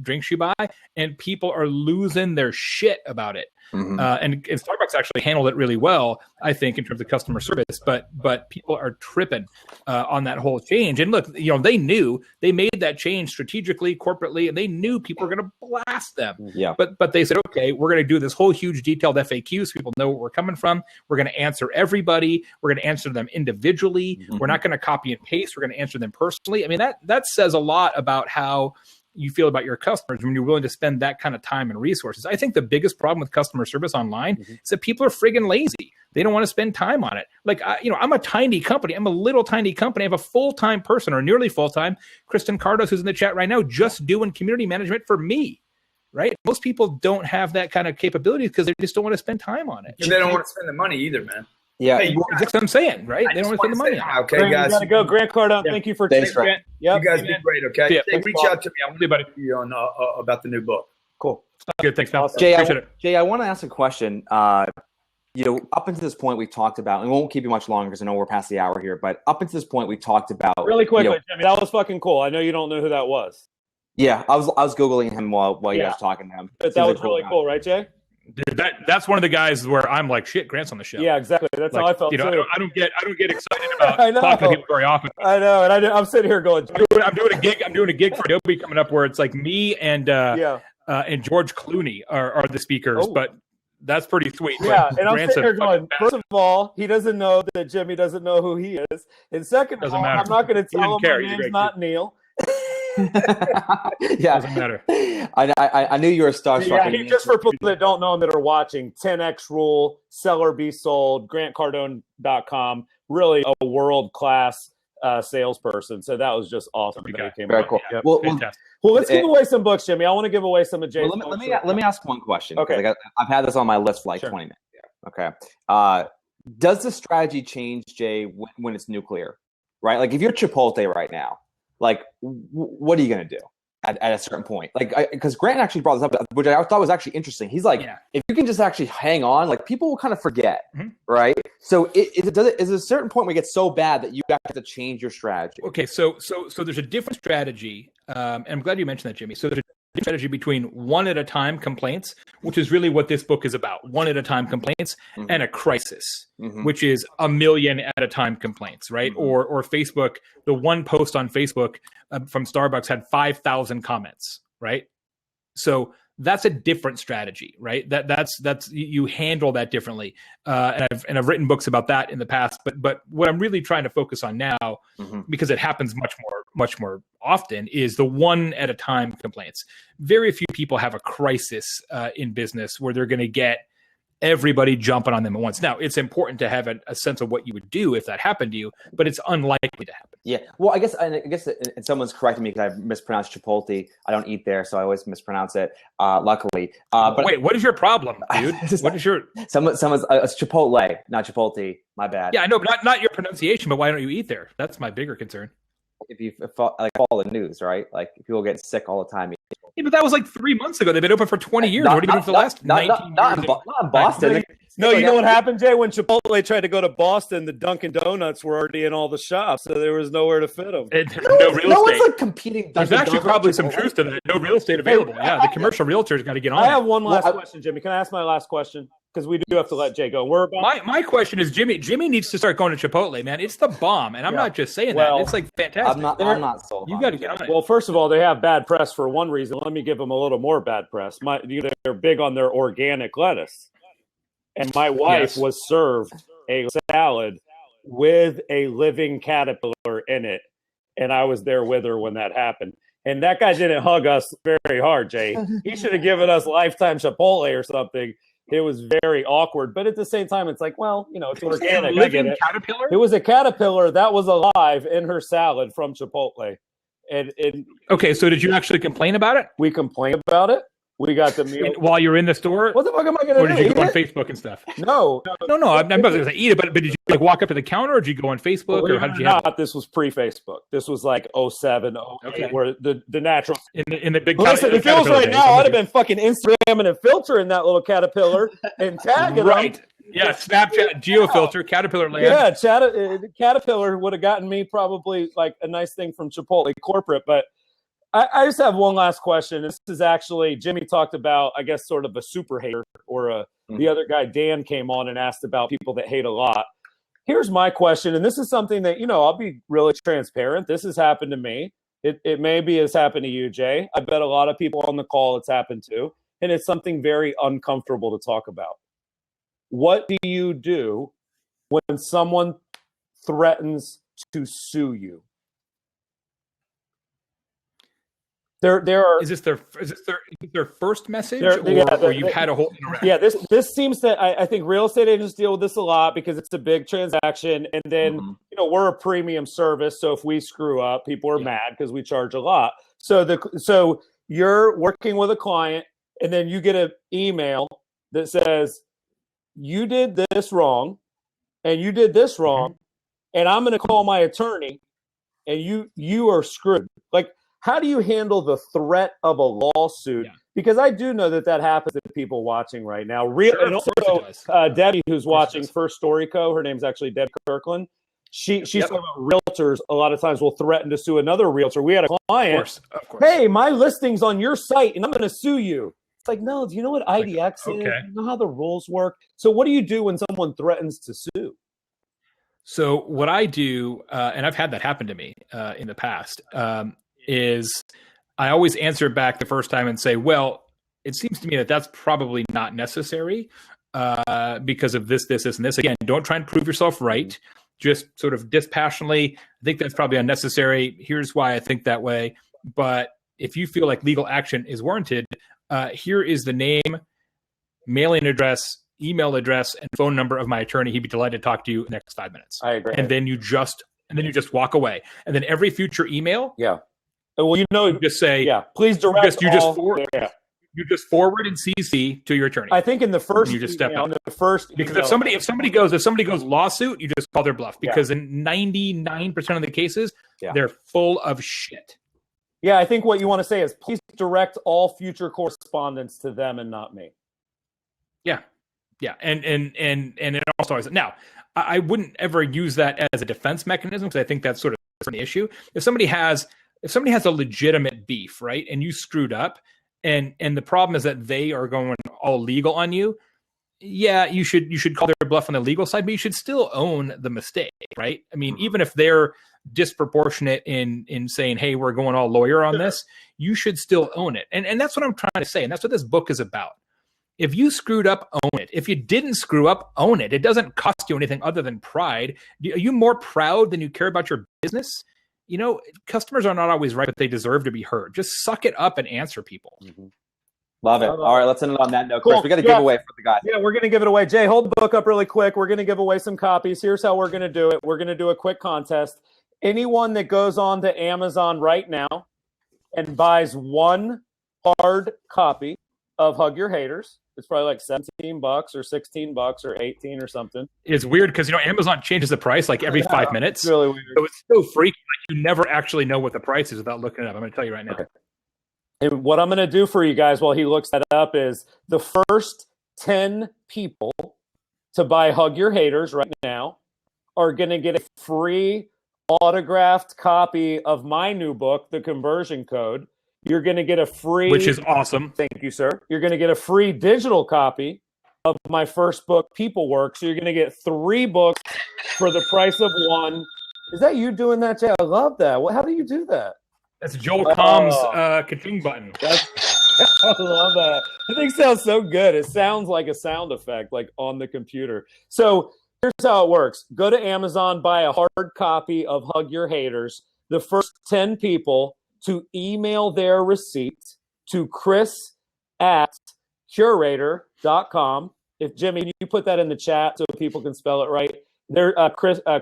drinks you buy. And people are losing their shit about it. And Starbucks actually handled it really well, I think, in terms of customer service. But people are tripping on that whole change. And look, they knew they made that change strategically, corporately, and they knew people were going to blast them. Yeah. But they said, okay, we're going to do this whole huge detailed FAQ so people know where we're coming from. We're going to answer everybody. We're going to answer them individually. We're not going to copy and paste. We're going to answer them personally. I mean, that says a lot about how you feel about your customers when you're willing to spend that kind of time and resources. I think the biggest problem with customer service online is that people are friggin' lazy. They don't want to spend time on it. Like, I'm a tiny company. I'm a little tiny company. I have a full-time person or nearly full-time, Kristen Cardos, who's in the chat right now, just doing community management for me, right? Most people don't have that kind of capability because they just don't want to spend time on it. And they don't want to spend the money either, man. Yeah, Hey, that's what I'm saying, right? They don't want to spend the money on it. Okay, Grant, guys. you gotta go. Grant Cardone, thank you for Thanks, taking Grant. Yep. You guys be great, okay? Yeah, Hey, reach out to me. I want to Anybody. talk to you on about the new book. Cool. Good, thanks, pal. Jay, Appreciate it. Jay, I want to ask a question. Up until this point, we've talked about, and we won't keep you much longer because I know we're past the hour here, but up until this point, we talked about Really quickly, Jimmy, that was fucking cool. I know you don't know who that was. Yeah, I was Googling him while you guys were talking to him. But that was really cool, right, Jay? Dude, that's one of the guys where I'm like, shit, Grant's on the show. Yeah, exactly. That's how I felt too. I don't get excited about I know. talking to people very often. I know, and I'm sitting here going, I'm doing a gig for Adobe coming up where it's like me and George Clooney are the speakers, but that's pretty sweet. Yeah, But and I'm Grant's sitting here going, first of all, he doesn't know that Jimmy doesn't know who he is, and second of all, I'm not going to tell him my name's not Neil. Yeah, doesn't matter. I knew you were starstruck. Yeah, just for people that don't know him that are watching, 10X Rule, Sell or Be Sold, GrantCardone.com, really a world-class salesperson. So that was just awesome. Very cool. Yep. Well, let's give away some books, Jimmy. I want to give away some of Jay's books. Let me ask one question. Okay. I've had this on my list for like 20 minutes. Okay. Does the strategy change, Jay, when it's nuclear? Right? Like if you're Chipotle right now, like, what are you going to do at a certain point? Like, because Grant actually brought this up, which I thought was actually interesting. He's like, if you can just actually hang on, like people will kind of forget, right? So is it a certain point where it gets so bad that you have to change your strategy? Okay, so there's a different strategy, and I'm glad you mentioned that, Jimmy. So there's a strategy between one at a time complaints, which is really what this book is about, one at a time complaints, and a crisis, which is a million at a time complaints, right? Or Facebook, the one post on Facebook from Starbucks had 5,000 comments, right? So that's a different strategy, right? That's you handle that differently. And I've written books about that in the past, but what I'm really trying to focus on now, because it happens much more often, is the one at a time complaints. Very few people have a crisis in business where they're going to get everybody jumping on them at once. Now, it's important to have a sense of what you would do if that happened to you, but it's unlikely to happen. Yeah. Well, I guess and someone's correcting me because I've mispronounced Chipotle. I don't eat there, so I always mispronounce it. Luckily. But wait, what is your problem, dude? What is your? Someone's it's Chipotle, not Chipotle. My bad. Yeah, I know, but not your pronunciation. But why don't you eat there? That's my bigger concern. If you follow the news, right? Like people get sick all the time. Yeah, but that was like 3 months ago. They've been open for 20 years. What have you been doing for the last 19 years? Not in Boston. No, you know what happened, Jay? When Chipotle tried to go to Boston, the Dunkin' Donuts were already in all the shops, so there was nowhere to fit them. No real no estate. one's like competing. There's actually probably some truth to that. No real estate available. Yeah, the commercial realtors got to get on. I have one last question, Jimmy. Can I ask my last question? Because we do have to let Jay go. My question is, Jimmy needs to start going to Chipotle, man. It's the bomb, and I'm not just saying that. It's like fantastic. I'm not sold. You got to get on it. Well, first of all, they have bad press for one reason. Let me give them a little more bad press. They're big on their organic lettuce. And my wife was served a salad with a living caterpillar in it. And I was there with her when that happened. And that guy didn't hug us very hard, Jay. He should have given us lifetime Chipotle or something. It was very awkward. But at the same time, it's like, well, it's organic. I get it. Caterpillar? It was a caterpillar that was alive in her salad from Chipotle. And okay, so did you actually complain about it? We complained about it. We got the meal. While you're in the store? What the fuck am I going to do? Or did you Eat go on it? Facebook and stuff? No. No. I'm not going to say eat it, but did you like walk up to the counter, or did you go on Facebook, or how did you have it? This was pre-Facebook. This was like 07, 08, where the natural. In the big. Listen, it feels right now. I'd have been fucking Instagramming and filtering that little caterpillar and tagging right. them. Yeah, Snapchat, geofilter, Caterpillar land. Yeah, Caterpillar would have gotten me probably like a nice thing from Chipotle corporate, but I just have one last question. This is actually, Jimmy talked about, I guess, sort of a super hater, or the other guy, Dan, came on and asked about people that hate a lot. Here's my question, and this is something that, I'll be really transparent. This has happened to me. It maybe has happened to you, Jay. I bet a lot of people on the call it's happened to, and it's something very uncomfortable to talk about. What do you do when someone threatens to sue you? There are. Is this their first message, or you've had a whole interaction? Yeah, this seems that I think real estate agents deal with this a lot because it's a big transaction, and then we're a premium service, so if we screw up, people are mad because we charge a lot. So you're working with a client, and then you get an email that says, you did this wrong, and you did this wrong, and I'm going to call my attorney, and you are screwed. Like, how do you handle the threat of a lawsuit? Yeah. Because I do know that happens to people watching right now. And also, Debbie, who's watching First Story Co., her name's actually Debbie Kirkland. She's talking about realtors a lot of times will threaten to sue another realtor. We had a client, of course. Hey, my listing's on your site, and I'm going to sue you. It's like, no, do you know what IDX is? You know how the rules work? So what do you do when someone threatens to sue? So what I do, and I've had that happen to me in the past, is I always answer back the first time and say, well, it seems to me that that's probably not necessary because of this, and this. Again, don't try and prove yourself right. Just sort of dispassionately, I think that's probably unnecessary. Here's why I think that way. But if you feel like legal action is warranted, here is the name, mailing address, email address, and phone number of my attorney. He'd be delighted to talk to you in the next 5 minutes. I agree. And then you just walk away. And then every future email, well, you just say, please direct. You just forward and CC to your attorney. I think in the first, you just step out. Because if somebody goes lawsuit, you just call their bluff. Because in 99% of the cases, they're full of shit. Yeah, I think what you want to say is please direct all future correspondence to them and not me. Yeah, and it also is now. I wouldn't ever use that as a defense mechanism because I think that's sort of an issue. If somebody has a legitimate beef, right, and you screwed up, and the problem is that they are going all legal on you, you should call their bluff on the legal side, but you should still own the mistake, right? I mean, even if they're disproportionate in saying, hey, we're going all lawyer on this, you should still own it. And that's what I'm trying to say, and that's what this book is about. If you screwed up, own it. If you didn't screw up, own it. It doesn't cost you anything other than pride. Are you more proud than you care about your business? Customers are not always right, but they deserve to be heard. Just suck it up and answer people. Love it. All right, let's end it on that note. Chris, we got to give away for the guys. Yeah, we're going to give it away. Jay, hold the book up really quick. We're going to give away some copies. Here's how we're going to do it. We're going to do a quick contest. Anyone that goes on to Amazon right now and buys one hard copy of Hug Your Haters, it's probably like $17 or $16 or 18 or something. It's weird because Amazon changes the price like every 5 minutes. It's really weird. So it's so freaky. Like you never actually know what the price is without looking it up. I'm going to tell you right now. Okay. And what I'm going to do for you guys while he looks that up is the first 10 people to buy Hug Your Haters right now are going to get a free autographed copy of my new book, The Conversion Code. You're going to get a free... Which is awesome. Thank you, sir. You're going to get a free digital copy of my first book, People Work. So you're going to get 3 books for the price of one. Is that you doing that, Jay? I love that. How do you do that? That's Joel Combs' ka-ching button. I love that. The thing sounds so good. It sounds like a sound effect, like on the computer. So here's how it works. Go to Amazon, buy a hard copy of Hug Your Haters. The first 10 people to email their receipt to chris@curator.com. If Jimmy, you put that in the chat so people can spell it right. There,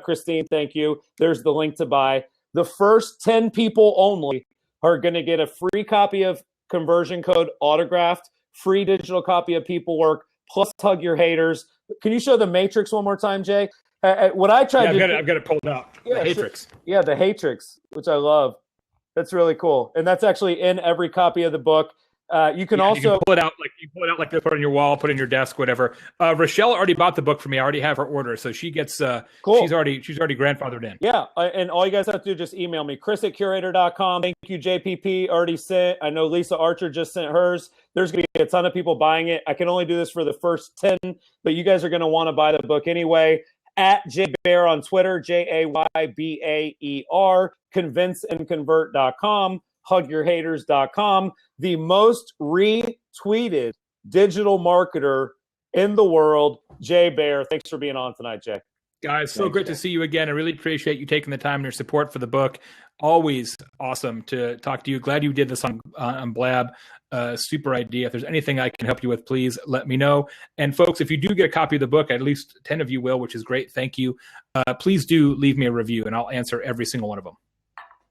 Christine, thank you. There's the link to buy. The first 10 people only are going to get a free copy of conversion code autographed, free digital copy of People Work, plus Hug Your Haters. Can you show the matrix one more time, Jay? What I tried to I've got it pulled out. Yeah, the Hatrix. Yeah, the Hatrix, which I love. That's really cool, and that's actually in every copy of the book. You can also pull it out like this, put it on your wall, put it in your desk, whatever. Rochelle already bought the book for me. I already have her order, so she gets cool. She's already grandfathered in. Yeah, and all you guys have to do is just email me, chris@curator.com. Thank you, JPP. Already sent. I know Lisa Archer just sent hers. There's going to be a ton of people buying it. I can only do this for the first 10, but you guys are going to want to buy the book anyway. At JBaer on Twitter, JAYBAER, convinceandconvert.com, hugyourhaters.com, the most retweeted digital marketer in the world, Jay Baer. Thanks for being on tonight, Jay. Guys, so great to see you again. I really appreciate you taking the time and your support for the book. Always awesome to talk to you. Glad you did this on Blab. Super idea. If there's anything I can help you with, please let me know. And folks, if you do get a copy of the book, at least 10 of you will, which is great. Thank you. Please do leave me a review, and I'll answer every single one of them.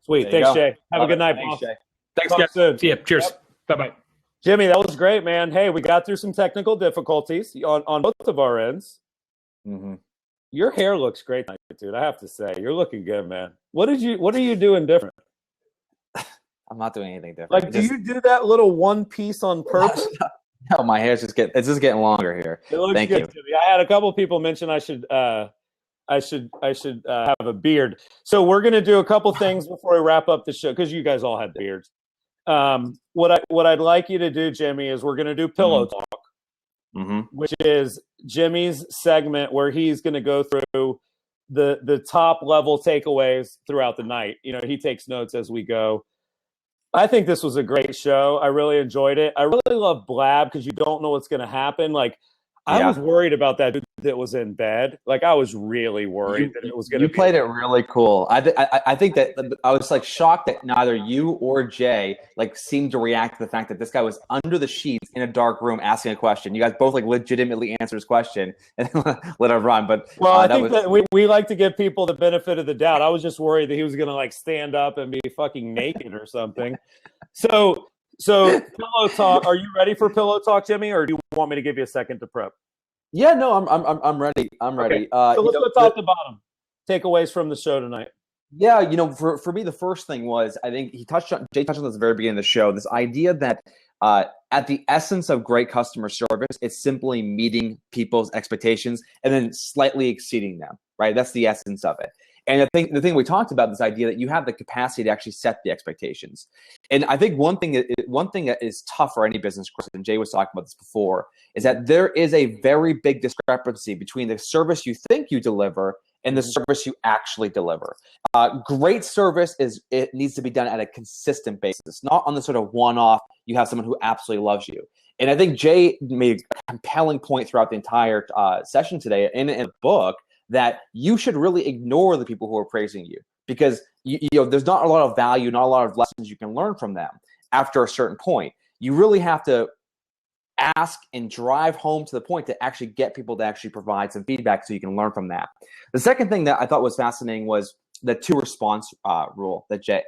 Sweet. Thanks, Jay. Have a good night, boss. Thanks, guys. See ya. Cheers. Yep. Bye-bye. Jimmy, that was great, man. Hey, we got through some technical difficulties on both of our ends. Mm-hmm. Your hair looks great tonight, dude. I have to say, you're looking good, man. What are you doing different? I'm not doing anything different. Like, do you do that little one piece on purpose? No, my hair's just getting longer here. It looks Thank good you. to me. I had a couple people mention I should have a beard. So we're gonna do a couple things before we wrap up the show because you guys all had beards. What I'd like you to do, Jimmy, is we're gonna do pillow talk. Mm-hmm. Which is Jimmy's segment where he's going to go through the top level takeaways throughout the night. You know, he takes notes as we go. I think this was a great show. I really enjoyed it. I really love Blab because you don't know what's going to happen. Like, I was worried about that dude that was in bed. Like, I was really worried that it was going to. You played it really cool. I think that I was like shocked that neither you or Jay like seemed to react to the fact that this guy was under the sheets in a dark room asking a question. You guys both like legitimately answered his question and let him run. But I think that we like to give people the benefit of the doubt. I was just worried that he was going to like stand up and be fucking naked or something. So pillow talk. Are you ready for pillow talk, Jimmy, or do you want me to give you a second to prep? Yeah, no, I'm ready. I'm ready. Okay. So let's go top to bottom. Takeaways from the show tonight. Yeah, for me, the first thing was I think Jay touched on this at the very beginning of the show. This idea that at the essence of great customer service, it's simply meeting people's expectations and then slightly exceeding them. Right, that's the essence of it. And I think the thing we talked about, this idea that you have the capacity to actually set the expectations. And I think one thing that is tough for any business, and Jay was talking about this before, is that there is a very big discrepancy between the service you think you deliver and the service you actually deliver. Great service it needs to be done at a consistent basis, not on the sort of one-off, you have someone who absolutely loves you. And I think Jay made a compelling point throughout the entire session today in the book, that you should really ignore the people who are praising you because you know there's not a lot of value, not a lot of lessons you can learn from them after a certain point. You really have to ask and drive home to the point to actually get people to actually provide some feedback so you can learn from that. The second thing that I thought was fascinating was the 2-response rule that Jay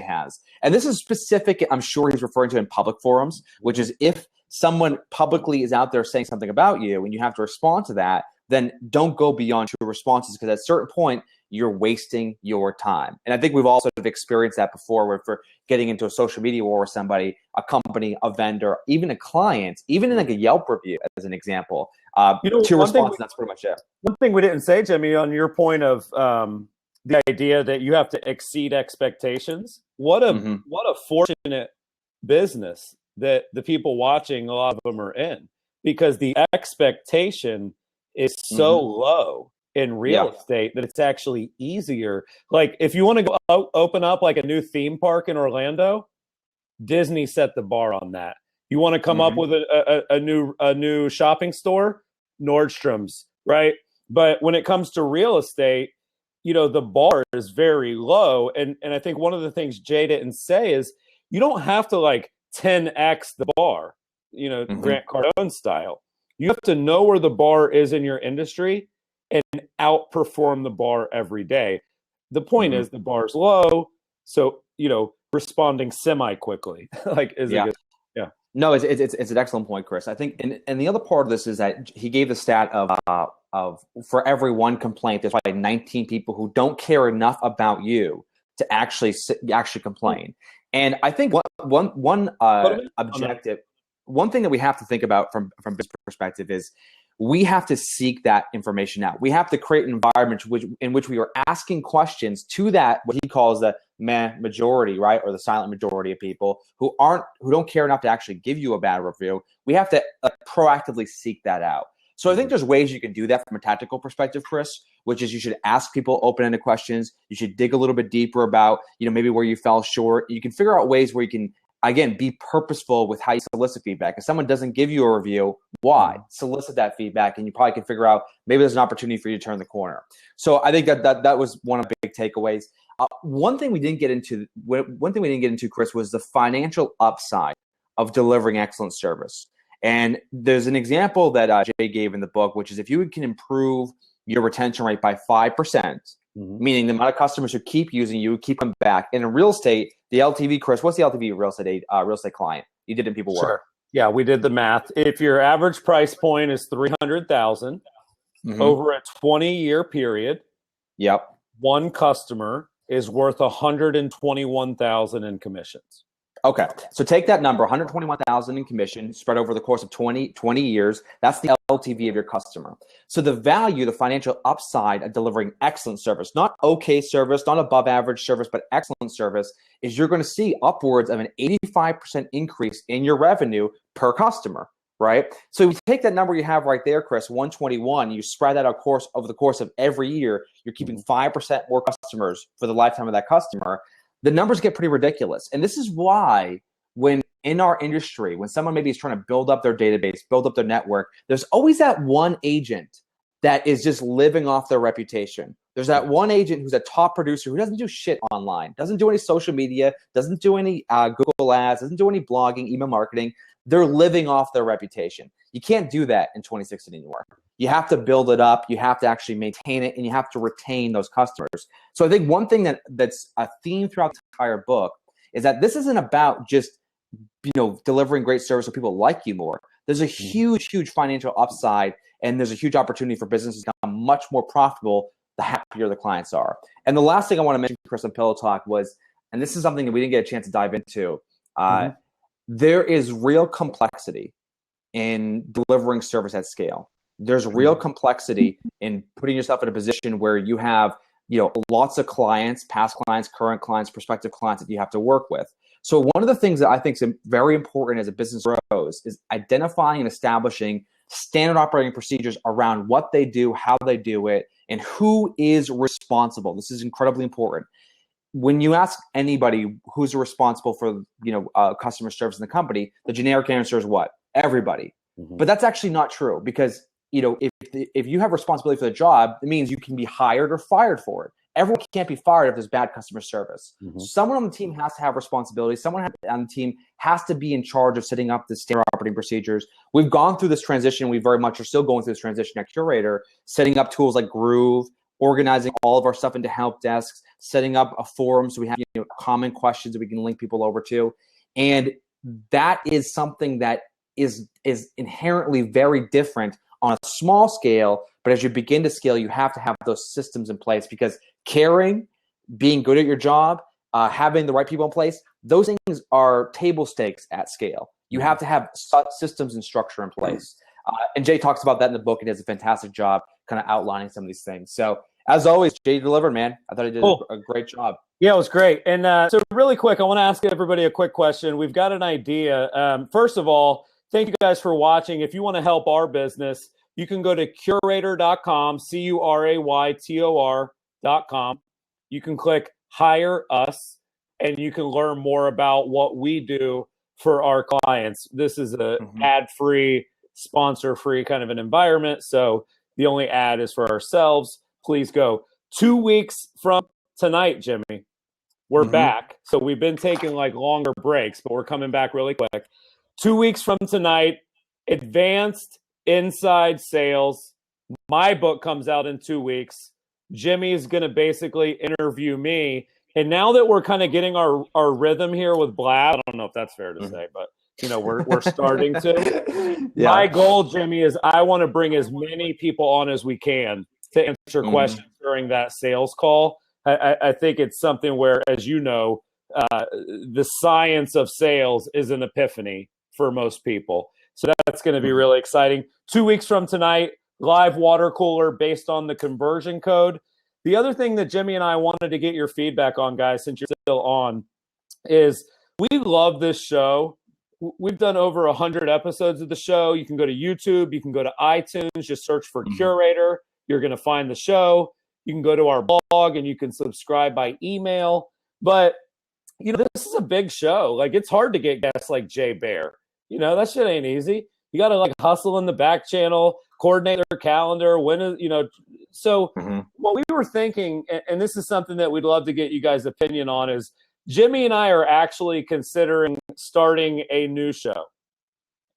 has. And this is specific, I'm sure he's referring to in public forums, which is if someone publicly is out there saying something about you and you have to respond to that, then don't go beyond 2 responses because at a certain point, you're wasting your time. And I think we've all sort of experienced that before where for getting into a social media war with somebody, a company, a vendor, even a client, even in like a Yelp review as an example, 2 responses, that's pretty much it. One thing we didn't say, Jimmy, on your point of the idea that you have to exceed expectations, what a fortunate business that the people watching, a lot of them are in, because the expectation is so low in real estate that it's actually easier. Like if you want to go open up like a new theme park in Orlando, Disney set the bar on that. You want to come up with a new shopping store, Nordstrom's, right? But when it comes to real estate, you know, the bar is very low. And I think one of the things Jay didn't say is you don't have to like 10x the bar, you know, Grant Cardone style. You have to know where the bar is in your industry and outperform the bar every day. The point is the bar's low, so, you know, responding semi-quickly like is a good. No, it's an excellent point, Chris. I think, and the other part of this is that he gave the stat of for every one complaint, there's like 19 people who don't care enough about you to actually complain. And I think one objective, one thing that we have to think about from business perspective is we have to seek that information out. We have to create an environment in which we are asking questions to that, what he calls the majority, right? Or the silent majority of people who don't care enough to actually give you a bad review. We have to proactively seek that out. So I think there's ways you can do that from a tactical perspective, Chris, which is you should ask people open-ended questions. You should dig a little bit deeper about, maybe where you fell short. You can figure out ways where you can, again, be purposeful with how you solicit feedback. If someone doesn't give you a review, why? Solicit that feedback, and you probably can figure out maybe there's an opportunity for you to turn the corner. So I think that was one of the big takeaways. One thing we didn't get into, Chris, was the financial upside of delivering excellent service. And there's an example that Jay gave in the book, which is if you can improve your retention rate by 5%, meaning the amount of customers who keep using you, keep them back. And in real estate, the LTV, Chris, what's the LTV of real estate client? You did in People Work. Sure. Yeah, we did the math. If your average price point is $300,000 over a 20-year period, one customer is worth $121,000 in commissions. Okay, so take that number, $121,000 in commission spread over the course of 20 years. That's the LTV of your customer. So the value, the financial upside of delivering excellent service, not okay service, not above average service, but excellent service, is you're going to see upwards of an 85% increase in your revenue per customer, right? So you take that number you have right there, Chris, 121, you spread that over the course of every year, you're keeping 5% more customers for the lifetime of that customer. The numbers get pretty ridiculous. And this is why when in our industry, when someone maybe is trying to build up their database, build up their network, there's always that one agent that is just living off their reputation. There's that one agent who's a top producer who doesn't do shit online, doesn't do any social media, doesn't do any Google ads, doesn't do any blogging, email marketing. They're living off their reputation. You can't do that in 2016 anymore. You have to build it up. You have to actually maintain it, and you have to retain those customers. So I think one thing that's a theme throughout the entire book is that this isn't about just delivering great service so people like you more. There's a huge, huge financial upside, and there's a huge opportunity for businesses to become much more profitable the happier the clients are. And the last thing I want to mention, Chris, on Pillow Talk was, and this is something that we didn't get a chance to dive into, there is real complexity in delivering service at scale. There's real complexity in putting yourself in a position where you have, lots of clients, past clients, current clients, prospective clients that you have to work with. So one of the things that I think is very important as a business grows is identifying and establishing standard operating procedures around what they do, how they do it, and who is responsible. This is incredibly important. When you ask anybody who's responsible for, customer service in the company, the generic answer is what? Everybody. But that's actually not true, because if you have responsibility for the job, it means you can be hired or fired for it. Everyone can't be fired if there's bad customer service. Someone on the team has to have responsibility. Someone on the team has to be in charge of setting up the standard operating procedures. We've gone through this transition. We very much are still going through this transition at Curator, setting up tools like Groove, organizing all of our stuff into help desks, setting up a forum so we have common questions that we can link people over to. And that is something that is inherently very different on a small scale, but as you begin to scale, you have to have those systems in place, because caring, being good at your job, having the right people in place, those things are table stakes at scale. You have to have systems and structure in place. And Jay talks about that in the book and does a fantastic job kind of outlining some of these things. So as always, Jay delivered, man. I thought he did a great job. Yeah, it was great. And so really quick, I want to ask everybody a quick question. We've got an idea. First of all, thank you guys for watching. If you want to help our business, you can go to curator.com, CURAYTOR.com. You can click Hire Us, and you can learn more about what we do for our clients. This is a ad-free, sponsor-free kind of an environment, so the only ad is for ourselves. Please go. 2 weeks from tonight, Jimmy, we're back. So we've been taking longer breaks, but we're coming back really quick. 2 weeks from tonight, Advanced Inside Sales. My book comes out in 2 weeks. Jimmy's going to basically interview me. And now that we're kind of getting our rhythm here with Blab, I don't know if that's fair to say, but we're starting to. Yeah. My goal, Jimmy, is I want to bring as many people on as we can to answer questions during that sales call. I think it's something where, as you know, the science of sales is an epiphany for most people. So that's going to be really exciting. 2 weeks from tonight, live water cooler based on the conversion code. The other thing that Jimmy and I wanted to get your feedback on, guys, since you're still on, is we love this show. We've done over 100 episodes of the show. You can go to YouTube. You can go to iTunes. Just search for Curator. You're going to find the show. You can go to our blog, and you can subscribe by email. But, this is a big show. Like, it's hard to get guests like Jay Baer. That shit ain't easy. You got to, hustle in the back channel, coordinate their calendar, So what we were thinking, and this is something that we'd love to get you guys' opinion on, is Jimmy and I are actually considering starting a new show.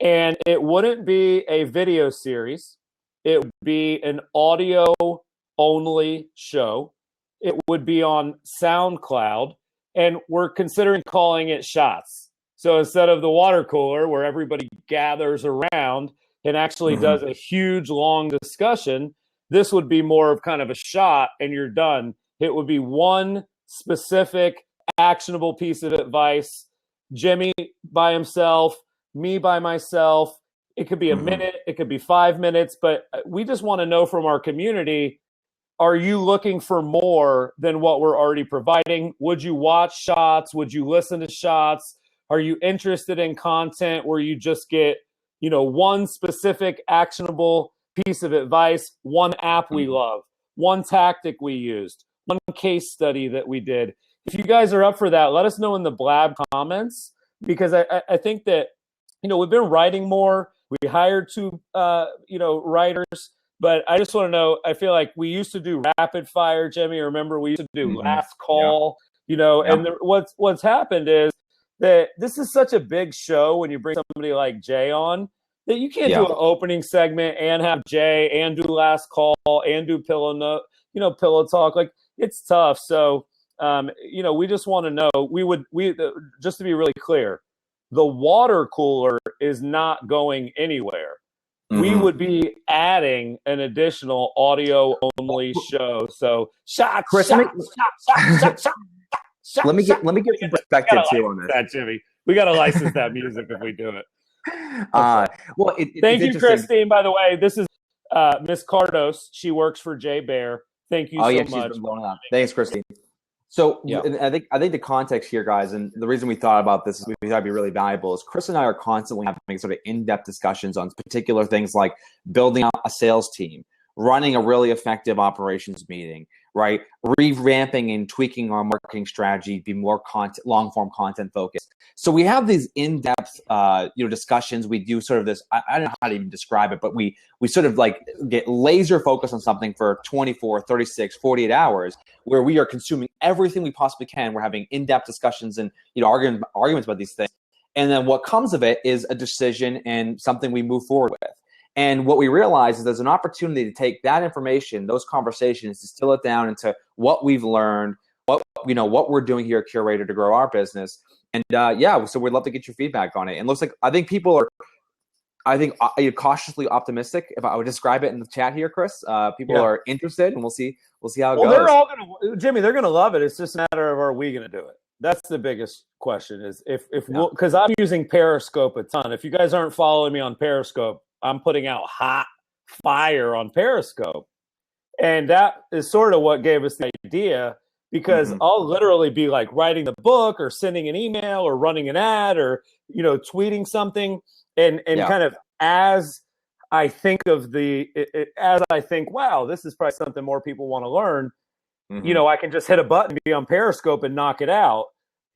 And it wouldn't be a video series. It would be an audio-only show. It would be on SoundCloud. And we're considering calling it Shots. So instead of the water cooler where everybody gathers around and actually does a huge, long discussion, this would be more of kind of a shot and you're done. It would be one specific actionable piece of advice. Jimmy by himself, me by myself. It could be a minute, it could be 5 minutes, but we just want to know from our community, are you looking for more than what we're already providing? Would you watch Shots? Would you listen to Shots? Are you interested in content where you just get, one specific actionable piece of advice, one app we love, one tactic we used, one case study that we did? If you guys are up for that, let us know in the Blab comments, because I think that, we've been writing more. We hired 2, writers. But I just want to know, I feel like we used to do rapid fire, Jimmy. Remember, we used to do last call, and what's happened is that this is such a big show when you bring somebody like Jay on that you can't do an opening segment and have Jay and do last call and do pillow talk. Like, it's tough. So, we just want to know, just to be really clear, the water cooler is not going anywhere. We would be adding an additional audio-only show. So, Chris, let me get some perspective too on this. That, Jimmy, we got to license that music if we do it. Thank you, Christine. By the way, this is Miss Cardos. She works for Jay Baer. Thank you so much. She's been blowing up. Thanks, Christine. So I think the context here, guys, and the reason we thought about this, we thought it'd be really valuable, is Chris and I are constantly having sort of in-depth discussions on particular things like building out a sales team, running a really effective operations meeting, right? Revamping and tweaking our marketing strategy, be more long-form content focused. So we have these in-depth, discussions. We do sort of this, I don't know how to even describe it, but we sort of get laser focused on something for 24, 36, 48 hours, where we are consuming everything we possibly can. We're having in-depth discussions and, arguments about these things. And then what comes of it is a decision and something we move forward with. And what we realize is there's an opportunity to take that information, those conversations, distill it down into what we've learned, what we're doing here at Curator to grow our business. And so we'd love to get your feedback on it. And it looks like I think people are cautiously optimistic, if I would describe it in the chat here, Chris. People are interested, and we'll see how it goes. They're all Jimmy, they're gonna love it. It's just a matter of, are we gonna do it? That's the biggest question, is because I'm using Periscope a ton. If you guys aren't following me on Periscope, I'm putting out hot fire on Periscope. And that is sort of what gave us the idea, because I'll literally be like writing the book or sending an email or running an ad or, tweeting something. And kind of as I think of wow, this is probably something more people want to learn, I can just hit a button, be on Periscope and knock it out.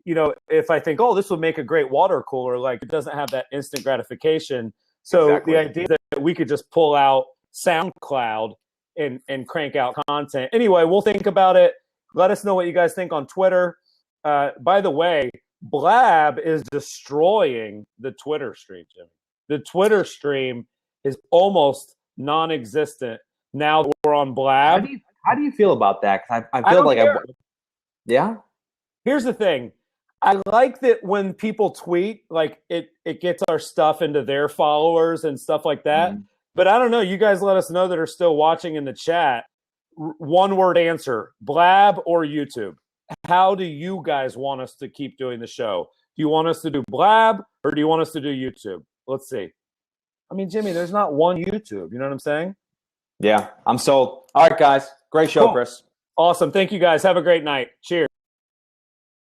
If I think, this would make a great water cooler, like, it doesn't have that instant gratification. So the idea that we could just pull out SoundCloud and crank out content. Anyway, we'll think about it. Let us know what you guys think on Twitter. By the way, Blab is destroying the Twitter stream, Jimmy. The Twitter stream is almost non-existent now that we're on Blab. How do you feel about that? 'Cause I feel like Here's the thing. I like that when people tweet, like it gets our stuff into their followers and stuff like that. Mhm. But I don't know. You guys let us know that are still watching in the chat. One word answer: Blab or YouTube? How do you guys want us to keep doing the show? Do you want us to do Blab or do you want us to do YouTube? Let's see. I mean, Jimmy, there's not one YouTube. You know what I'm saying? Yeah, I'm sold. All right, guys. Great show, Cool. Chris. Awesome. Thank you guys. Have a great night. Cheers.